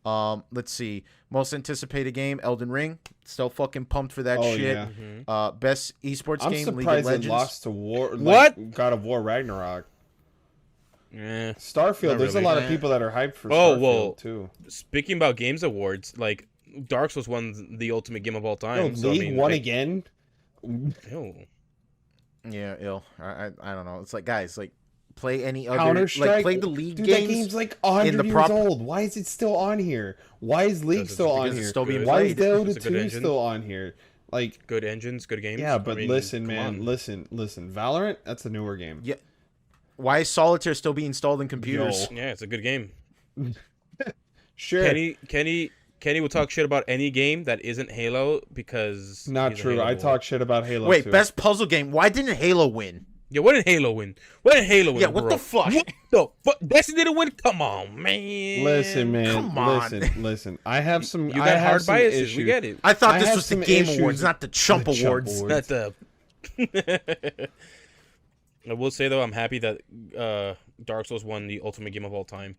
C: Let's see. Most anticipated game, Elden Ring. Still fucking pumped for that shit.
A: Yeah.
C: Best esports
A: I'm
C: game, League of
A: surprised it
C: Legends.
A: lost to War.
B: What?
A: Like, God of War Ragnarok.
B: Yeah.
A: Starfield.
B: Not
A: There's
B: really.
A: a lot of people that are hyped for
B: Oh,
A: Starfield
B: well,
A: too.
B: Speaking about games awards, like Dark Souls won the ultimate game of all time.
A: No,
B: so,
A: League
B: I mean,
A: won again.
B: Ew.
C: Yeah, ill. I don't know. It's like, guys, like, play any other,
A: Counter-Strike.
C: like, play the League
A: Dude,
C: games.
A: that game's like 100 years old. Why is it still on here? Why is League still on
C: because
A: here?
C: it's still being
A: Why is
C: played.
A: Dota
B: It's a good
A: 2
B: engine.
A: still on here? Like,
B: Good engines, good games.
A: yeah, but
B: I mean,
A: listen,
B: come
A: man,
B: on.
A: listen. Valorant, that's a newer game.
C: Yeah. Why is Solitaire still being installed in computers?
A: Yo.
B: Yeah, it's a good game.
A: Sure.
B: Kenny will talk shit about any game that isn't Halo because
A: Not
B: he's a
A: true.
B: Halo
A: I
B: boy.
A: talk shit about Halo.
C: Wait,
A: too.
C: best puzzle game. Why didn't Halo win?
B: Yeah, what did Halo win? What did Halo win?
C: Yeah, what
B: bro?
C: the fuck?
B: What the fuck? Destiny didn't win? Come on, man.
A: Listen, man.
C: Come on.
A: Listen. I have some.
B: You
A: I
B: got
A: have
B: hard
A: some
B: biases.
A: Issues.
B: We get it.
C: I thought
A: I
C: this
A: have
C: was the
A: some
C: Game
A: issues
C: Awards, not the Chump
A: with Chump
C: Awards.
A: Awards.
B: Not the. I will say though, I'm happy that Dark Souls won the ultimate game of all time,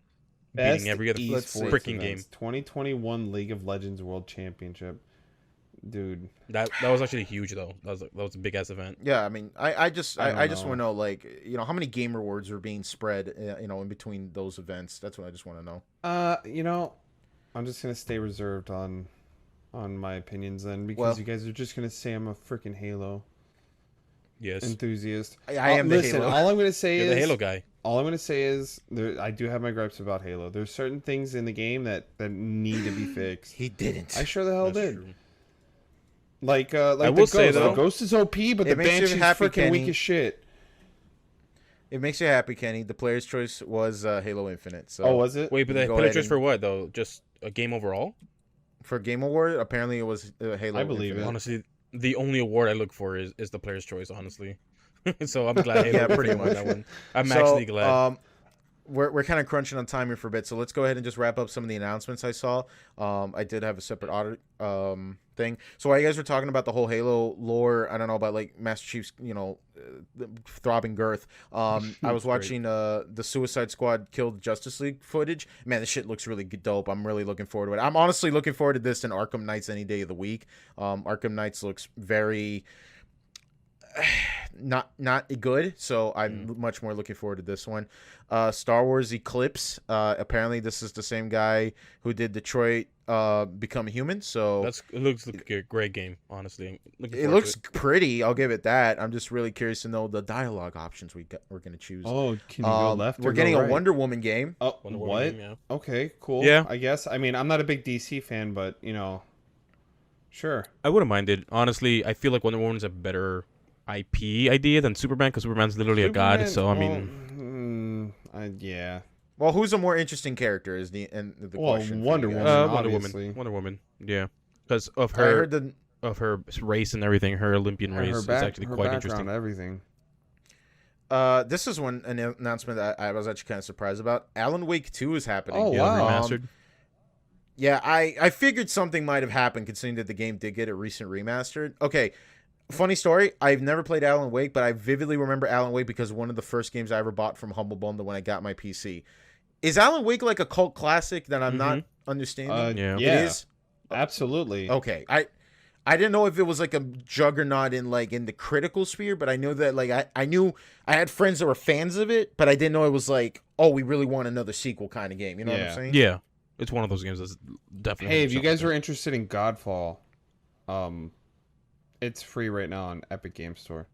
A: Best
B: beating every other
A: esports
B: freaking
A: events.
B: game.
A: 2021 League of Legends World Championship. Dude,
B: That was actually huge though. That was a big ass event.
C: Yeah, I mean, I just
A: I don't
C: want to
A: know.
C: know, like, you know, how many Game Awards are being spread, in between those events. That's what I just want to know.
A: I'm just gonna stay reserved on my opinions then because
C: Well-
A: you guys are just gonna say I'm a freaking Halo
B: Yes,
A: enthusiast.
C: I am the
A: listen,
C: Halo.
A: all I'm gonna say
B: you're
A: is
B: the Halo guy.
A: all I'm gonna say is I do have my gripes about Halo. There's certain things in the game that need to be fixed.
C: He didn't.
A: I sure the hell
B: That's
A: did.
B: true.
A: Like
B: I
A: the
B: will
A: Ghost.
B: say,
A: The
B: though-
A: Ghost is OP, but the
C: It makes you
A: Banshee's
C: happy,
A: freaking weak
C: Kenny.
A: as shit.
C: It makes you happy, Kenny. The player's choice was Halo Infinite. So
A: Oh, was it?
B: Wait, but
C: You
B: the
C: go
B: player
C: ahead
B: choice
C: and-
B: for what though? Just a game overall?
C: for Game Award, apparently it was Halo.
A: I believe
C: Infinite.
A: it.
B: Honestly, the only award I look for is the player's choice. Honestly, so I'm glad. Halo
C: Yeah, pretty
B: won
C: much.
B: that one. I'm
C: So,
B: actually glad.
C: We're kind of crunching on time here for a bit, so let's go ahead and just wrap up some of the announcements I saw. I did have a separate audit thing. So while you guys were talking about the whole Halo lore, I don't know about like Master Chief's, the throbbing girth. I was watching the Suicide Squad killed Justice League footage. Man, this shit looks really dope. I'm really looking forward to it. I'm honestly looking forward to this than Arkham Knights any day of the week. Arkham Knights looks very not good, so I'm much more looking forward to this one. Star Wars Eclipse, apparently this is the same guy who did Detroit Become Human, so
B: It looks like a great game. Honestly, I'm looking
C: it
B: forward
C: looks
B: to
C: pretty, I'll give it that. I'm just really curious to know the dialogue options we're going to choose.
A: Oh, can you go left?
C: We're
A: or
C: getting
A: go
C: a
A: right?
C: Wonder Woman game.
A: Oh,
B: Wonder
A: what?
B: Woman game, yeah.
A: Okay, cool.
B: Yeah.
A: I guess. I mean, I'm not a big DC fan, but sure.
B: I wouldn't mind it. Honestly, I feel like Wonder Woman's a better IP idea than Superman because Superman's literally a god.
A: Superman-
B: So I
A: well,
B: mean,
A: yeah.
C: Well, who's a more interesting character is the question. for
A: Wonder
C: you guys.
A: Woman.
B: Wonder
A: obviously.
B: Woman. Wonder Woman. Yeah, because of
C: I
B: her
C: heard the
B: race and everything, her Olympian
A: And
B: race
A: her
B: is
A: back,
B: actually
A: her
B: quite
A: background,
B: interesting.
A: everything.
C: this is an announcement that I was actually kind of surprised about. Alan Wake 2 is happening.
A: Oh,
B: Yeah,
A: wow.
B: remastered.
C: Yeah, I figured something might have happened considering that the game did get a recent remastered. Okay, funny story. I've never played Alan Wake, but I vividly remember Alan Wake because one of the first games I ever bought from Humble Bundle when I got my PC. Is Alan Wake like a cult classic that I'm not understanding?
B: Yeah.
A: Yeah.
C: It is?
A: Absolutely.
C: Okay. I didn't know if it was like a juggernaut in the critical sphere, but I know that I knew I had friends that were fans of it, but I didn't know it was like, oh, we really want another sequel kind of game. You know what I'm
A: Yeah.
C: saying?
B: Yeah, it's one of those games that's definitely.
A: Hey, if you guys
B: are
A: were interested in Godfall, it's free right now on Epic Game Store.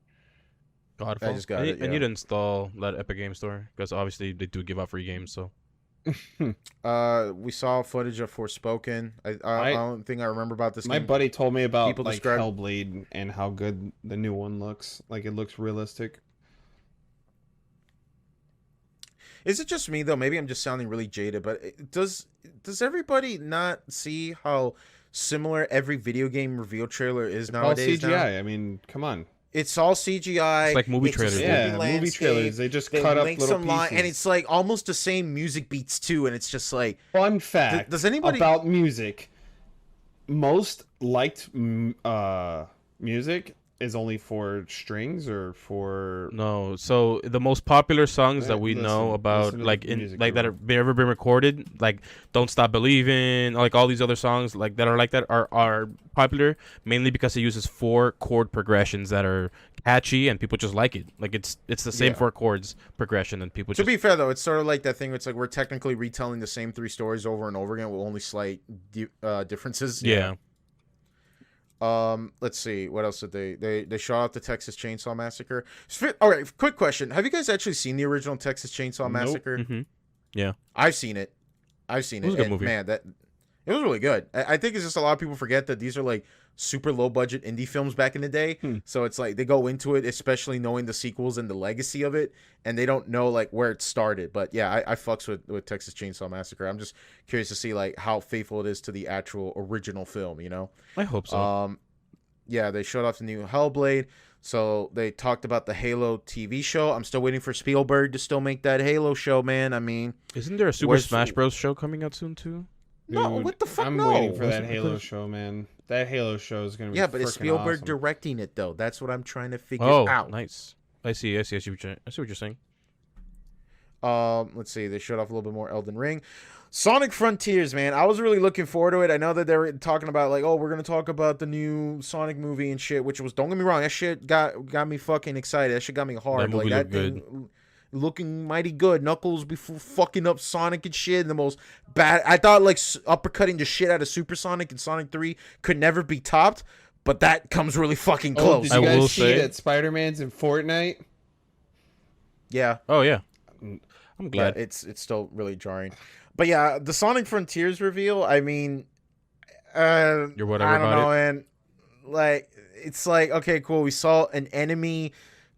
B: Godfall,
C: I just got it,
B: I need
C: yeah.
B: to install that Epic Game Store because obviously they do give out free games. So
C: We saw footage of Forspoken. I don't think I remember about this
A: My
C: game.
A: buddy told me about
C: People
A: like
C: describe-
A: Hellblade and how good the new one looks. Like it looks realistic.
C: Is it just me though? Maybe I'm just sounding really jaded, but does everybody not see how similar every video game reveal trailer is
A: All
C: nowadays?
A: CGI. I mean, come on.
C: It's all CGI.
B: It's like movie
C: It's a
B: trailers.
C: sleepy
A: Yeah, movie
C: landscape.
A: trailers. They just
C: They
A: cut up
C: link
A: little
C: some
A: pieces.
C: and it's like almost the same music beats too, and it's just like
A: Fun fact
C: does anybody
A: about music. Most liked music is only for strings or for
B: No, so the most popular songs that we
A: Listen,
B: know about,
A: listen to
B: like
A: the
B: in
A: music
B: like that
A: guru.
B: have ever been recorded, like "Don't Stop Believing," like all these other songs like that are like that are popular mainly because it uses 4 chord progressions that are catchy and people just like it. Like it's the same
C: Yeah.
B: 4 chords progression and people
C: To
B: just
C: be fair though, it's sort of like that thing where it's like we're technically retelling the same 3 stories over and over again with only slight differences.
B: yeah.
C: Let's see. What else did they shot out the Texas Chainsaw Massacre? All right, quick question. Have you guys actually seen the original Texas Chainsaw
A: Nope.
C: Massacre?
B: Mm-hmm. Yeah.
C: I've seen it. It
B: was a good
C: and,
B: movie.
C: Man, it was really good. I think it's just a lot of people forget that these are like super low budget indie films back in the day. So it's like they go into it, especially knowing the sequels and the legacy of it, and they don't know like where it started. But yeah, I fucks with Texas Chainsaw Massacre. I'm just curious to see like how faithful it is to the actual original film, you know?
B: I hope so.
C: Yeah, they showed off the new Hellblade. So they talked about the Halo TV show. I'm still waiting for Spielberg to still make that Halo show, man. I mean,
B: Isn't there a Super
C: where's-
B: Smash Bros show coming out soon too?
C: no,
A: Dude,
C: what the fuck?
A: I'm
C: no.
A: waiting for that
B: Wasn't-
A: Halo show, man. That Halo show is gonna be
C: Yeah, but is
A: freaking
C: Spielberg
A: awesome.
C: directing it though? That's what I'm trying to figure
B: Oh,
C: out.
B: nice. I see what you're saying.
C: Let's see. They showed off a little bit more Elden Ring. Sonic Frontiers, man. I was really looking forward to it. I know that they were talking about like, oh, we're gonna talk about the new Sonic movie and shit, which was, don't get me wrong, that shit got me fucking excited. That shit got me hard.
B: That movie
C: like that
B: looked
C: thing looking mighty good. Knuckles before fucking up Sonic and shit. And the most bad. I thought like uppercutting the shit out of Super Sonic and Sonic 3 could never be topped, but that comes really fucking
A: Oh,
C: close.
A: did you
B: I will
A: guys see
B: say-
A: that Spider-Man's in Fortnite?
C: Yeah.
B: Oh yeah. I'm
C: Yeah,
B: glad.
C: it's still really jarring. But yeah, the Sonic Frontiers reveal, I mean,
B: You're whatever
C: I don't
B: about
C: know, man. Like, it's like, okay, cool. We saw an enemy.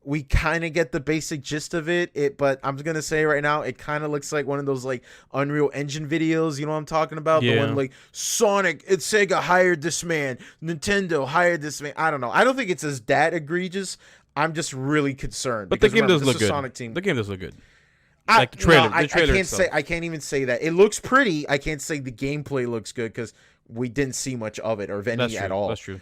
C: We kind of get the basic gist of it. But I'm going to say right now, it kind of looks like one of those, like, Unreal Engine videos. You know what I'm talking about? The
B: Yeah.
C: one, like, Sonic, it's Sega hired this man. Nintendo hired this man. I don't know. I don't think it's as that egregious. I'm just really concerned.
B: But the
C: because
B: game
C: remember,
B: does look
C: this is
B: good.
C: Sonic Team.
B: The game does look good.
C: Like
B: the trailer- the
C: I
B: trailer
C: can't
B: itself.
C: say. I can't even say that it looks pretty. I can't say the gameplay looks good because we didn't see much of it or of any
B: That's true.
C: at all.
B: That's true.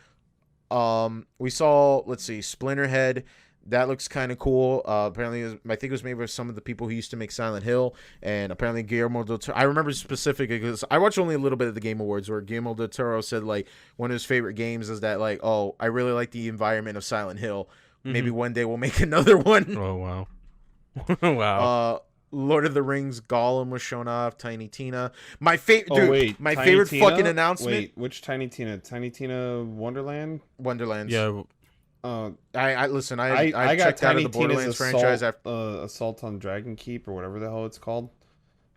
C: We saw. Let's see, Splinterhead. That looks kind of cool. Apparently, I think it was made by some of the people who used to make Silent Hill, and apparently Guillermo del Toro. I remember specifically because I watched only a little bit of the Game Awards where Guillermo del Toro said like one of his favorite games is that like, oh, I really like the environment of Silent Hill. Maybe one day we'll make another one.
B: Oh wow. Wow.
C: Lord of the Rings Gollum was shown off. Tiny Tina, my favorite.
A: Oh
C: Dude,
A: wait,
C: my
A: Tiny
C: favorite
A: Tina?
C: fucking announcement.
A: Wait, which Tiny Tina? Tiny Tina Wonderland?
C: Wonderlands.
B: yeah.
C: I listen.
A: I got
C: checked out of
A: Tiny
C: the
A: Tina's
C: Borderlands franchise. After,
A: Assault on Dragon Keep or whatever the hell it's called.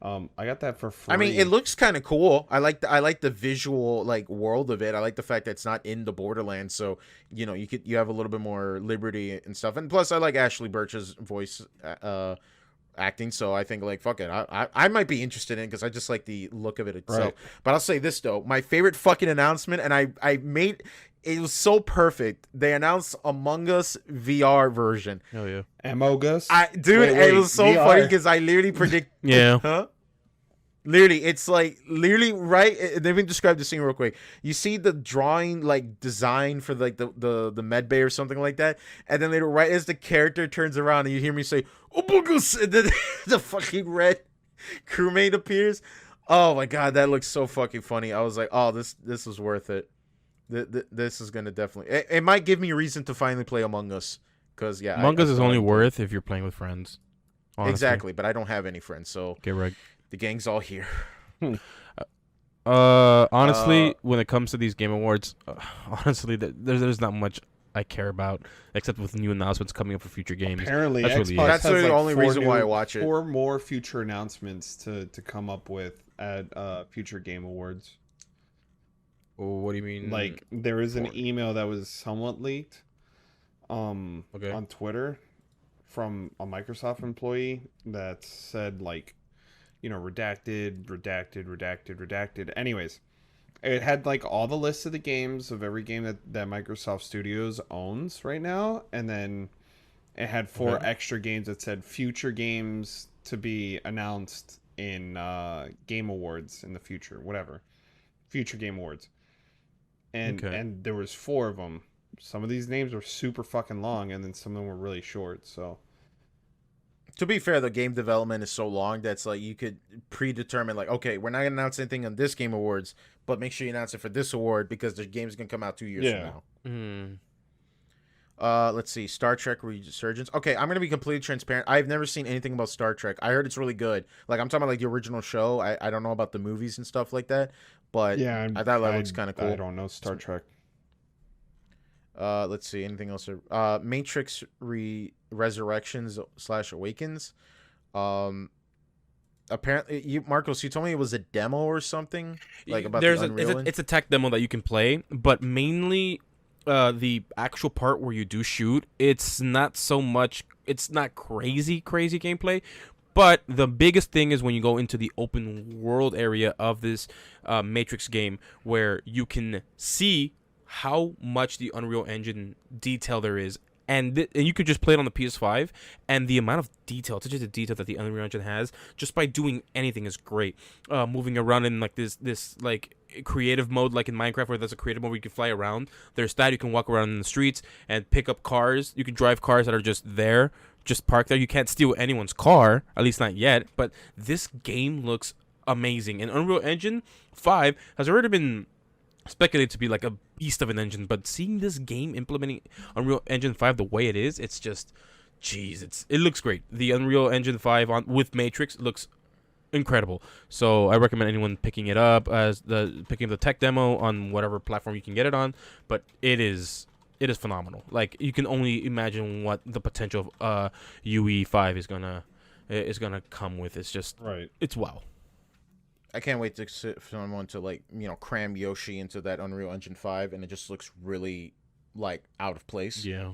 A: I got that for free.
C: I mean, it looks kind of cool. I like the visual like world of it. I like the fact that it's not in the Borderlands, so you know you have a little bit more liberty and stuff. And plus, I like Ashley Birch's voice acting, so I think like fuck it, I might be interested in it because I just like the look of it itself.
A: Right.
C: But I'll say this though, my favorite fucking announcement, and I made it was so perfect. They announced Among Us VR version.
B: Oh yeah.
A: Amogus.
C: It was so
A: VR.
C: funny because I literally predict.
B: Yeah.
C: Huh? Literally, it's like literally right. Let me describe the scene real quick. You see the drawing, like design for like the med bay or something like that, and then later, right as the character turns around, and you hear me say "Obugus," and then the fucking red crewmate appears. Oh my god, that looks so fucking funny. I was like, oh, this was worth it. This is gonna definitely. It might give me a reason to finally play Among Us, because yeah,
B: Among Us is only
C: like-
B: worth if you're playing with friends. Honestly.
C: Exactly, but I don't have any friends, so
B: Get right.
C: the gang's all here.
B: Honestly, when it comes to these Game Awards, honestly, there's not much I care about except with new announcements coming up for future games.
A: Apparently,
B: That's really
A: Xbox
B: it.
C: That's
A: has,
C: the
A: like,
C: only
A: 4
C: reason why I
A: new-
C: watch it.
A: 4 more future announcements to come up with at future Game Awards.
B: What do you mean?
A: Like there is an email that was somewhat leaked
B: Okay.
A: on Twitter from a Microsoft employee that said like, you know, redacted. Anyways, it had like all the lists of the games of every game that Microsoft Studios owns right now, and then it had 4 extra games that said future games to be announced in Game Awards in the future, whatever, future Game Awards, and there was 4 of them. Some of these names were super fucking long, and then some of them were really short. So,
C: to be fair, the game development is so long that's like you could predetermine, like, okay, we're not gonna announce anything on this Game Awards, but make sure you announce it for this award because the game's gonna come out 2 years from now. Let's see, Star Trek Resurgence. Okay, I'm gonna be completely transparent. I've never seen anything about Star Trek. I heard it's really good. Like, I'm talking about like the original show. I don't know about the movies and stuff like that, but
A: yeah,
C: I thought that looks kind of cool.
A: I don't know Star Trek.
C: Let's see, anything else? Matrix Resurrections / Awakens. Apparently, Marcos, you told me it was a demo or something, like about the Unreal.
B: It's a tech demo that you can play, but mainly the actual part where you do shoot, it's not so much. It's not crazy gameplay. But the biggest thing is when you go into the open world area of this Matrix game, where you can see how much the Unreal Engine detail there is, and you could just play it on the PS5, and the amount of detail, such as the detail that the Unreal Engine has, just by doing anything is great. Moving around in like this like creative mode, like in Minecraft, where there's a creative mode where you can fly around. There's that. You can walk around in the streets and pick up cars. You can drive cars that are just there, just parked there. You can't steal anyone's car, at least not yet. But this game looks amazing, and Unreal Engine 5 has already been speculated to be like a beast of an engine, but seeing this game implementing Unreal Engine 5 the way it is, it's just, jeez, it looks great. The Unreal Engine 5 with Matrix looks incredible. So I recommend anyone picking it up picking up the tech demo on whatever platform you can get it on. But it is phenomenal. Like, you can only imagine what the potential of UE5 is gonna come with. It's just It's wow.
C: I can't wait for someone to, like, cram Yoshi into that Unreal Engine 5, and it just looks really, like, out of place.
B: Yeah.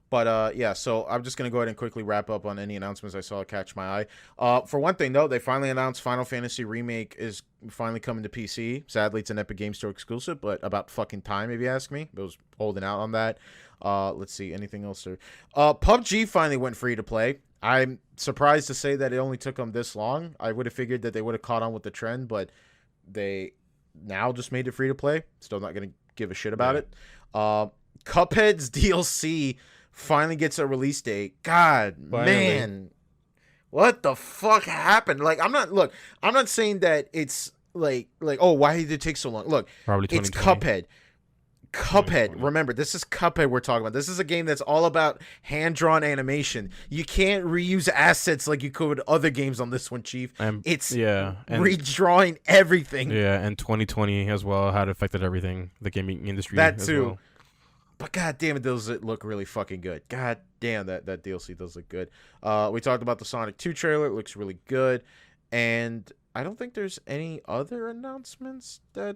C: But, yeah, so I'm just going to go ahead and quickly wrap up on any announcements I saw catch my eye. For one thing, though, they finally announced Final Fantasy Remake is finally coming to PC. Sadly, it's an Epic Game Store exclusive, but about fucking time, if you ask me. I was holding out on that. Let's see, anything else there? PUBG finally went free to play. I'm surprised to say that it only took them this long. I would have figured that they would have caught on with the trend, but they now just made it free to play. Still not going to give a shit about it. Cuphead's DLC finally gets a release date. God, man. What the fuck happened? Like, I'm not saying that it's like, oh, why did it take so long? Look,
B: probably
C: it's Cuphead. Remember, this is Cuphead we're talking about. This is a game that's all about hand-drawn animation. You can't reuse assets like you could with other games on this one, Chief. It's redrawing everything.
B: Yeah, and 2020 as well, how it affected everything, the gaming industry.
C: That too.
B: Well.
C: But god damn it, does it look really fucking good. God damn, that DLC does look good. We talked about the Sonic 2 trailer. It looks really good. And I don't think there's any other announcements that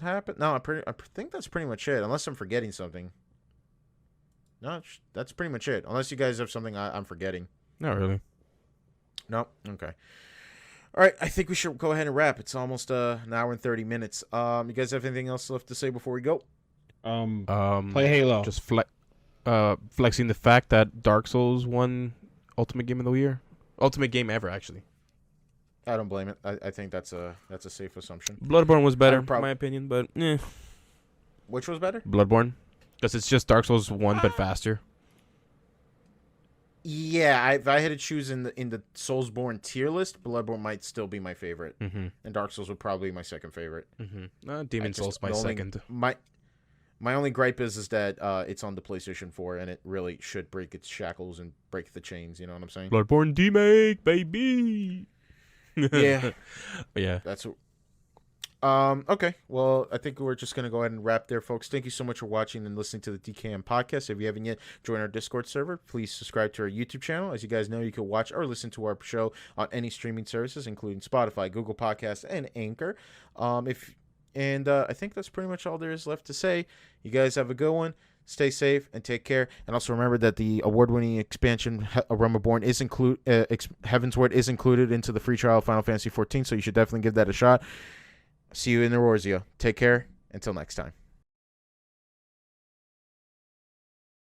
C: happened. No, I think that's pretty much it, unless I'm forgetting something. No, that's pretty much it. Unless you guys have something I'm forgetting.
B: Not really.
C: No? Okay. All right, I think we should go ahead and wrap. It's almost an hour and 30 minutes. You guys have anything else left to say before we go?
A: Play Halo.
B: Just flexing the fact that Dark Souls won Ultimate Game of the Year. Ultimate game ever, actually.
C: I don't blame it. I think that's a safe assumption.
B: Bloodborne was better, in my opinion, but
C: Which was better?
B: Bloodborne, because it's just Dark Souls 1 but faster.
C: Yeah, if I had to choose in the Soulsborne tier list, Bloodborne might still be my favorite, and Dark Souls would probably be my second favorite.
B: Demon Souls my second.
C: My only gripe is that it's on the PlayStation 4, and it really should break its shackles and break the chains. You know what I'm saying?
B: Bloodborne remake, baby.
C: Yeah.
B: Yeah.
C: That's okay. Well, I think we're just gonna go ahead and wrap there, folks. Thank you so much for watching and listening to the DKM podcast. If you haven't yet joined our Discord server, please subscribe to our YouTube channel. As you guys know, you can watch or listen to our show on any streaming services, including Spotify, Google Podcasts, and Anchor. I think that's pretty much all there is left to say. You guys have a good one. Stay safe and take care. And also remember that the award-winning expansion Realm Reborn is Heaven's Word is included into the free trial of Final Fantasy XIV, so you should definitely give that a shot. See you in the Warzio. Take care. Until next time.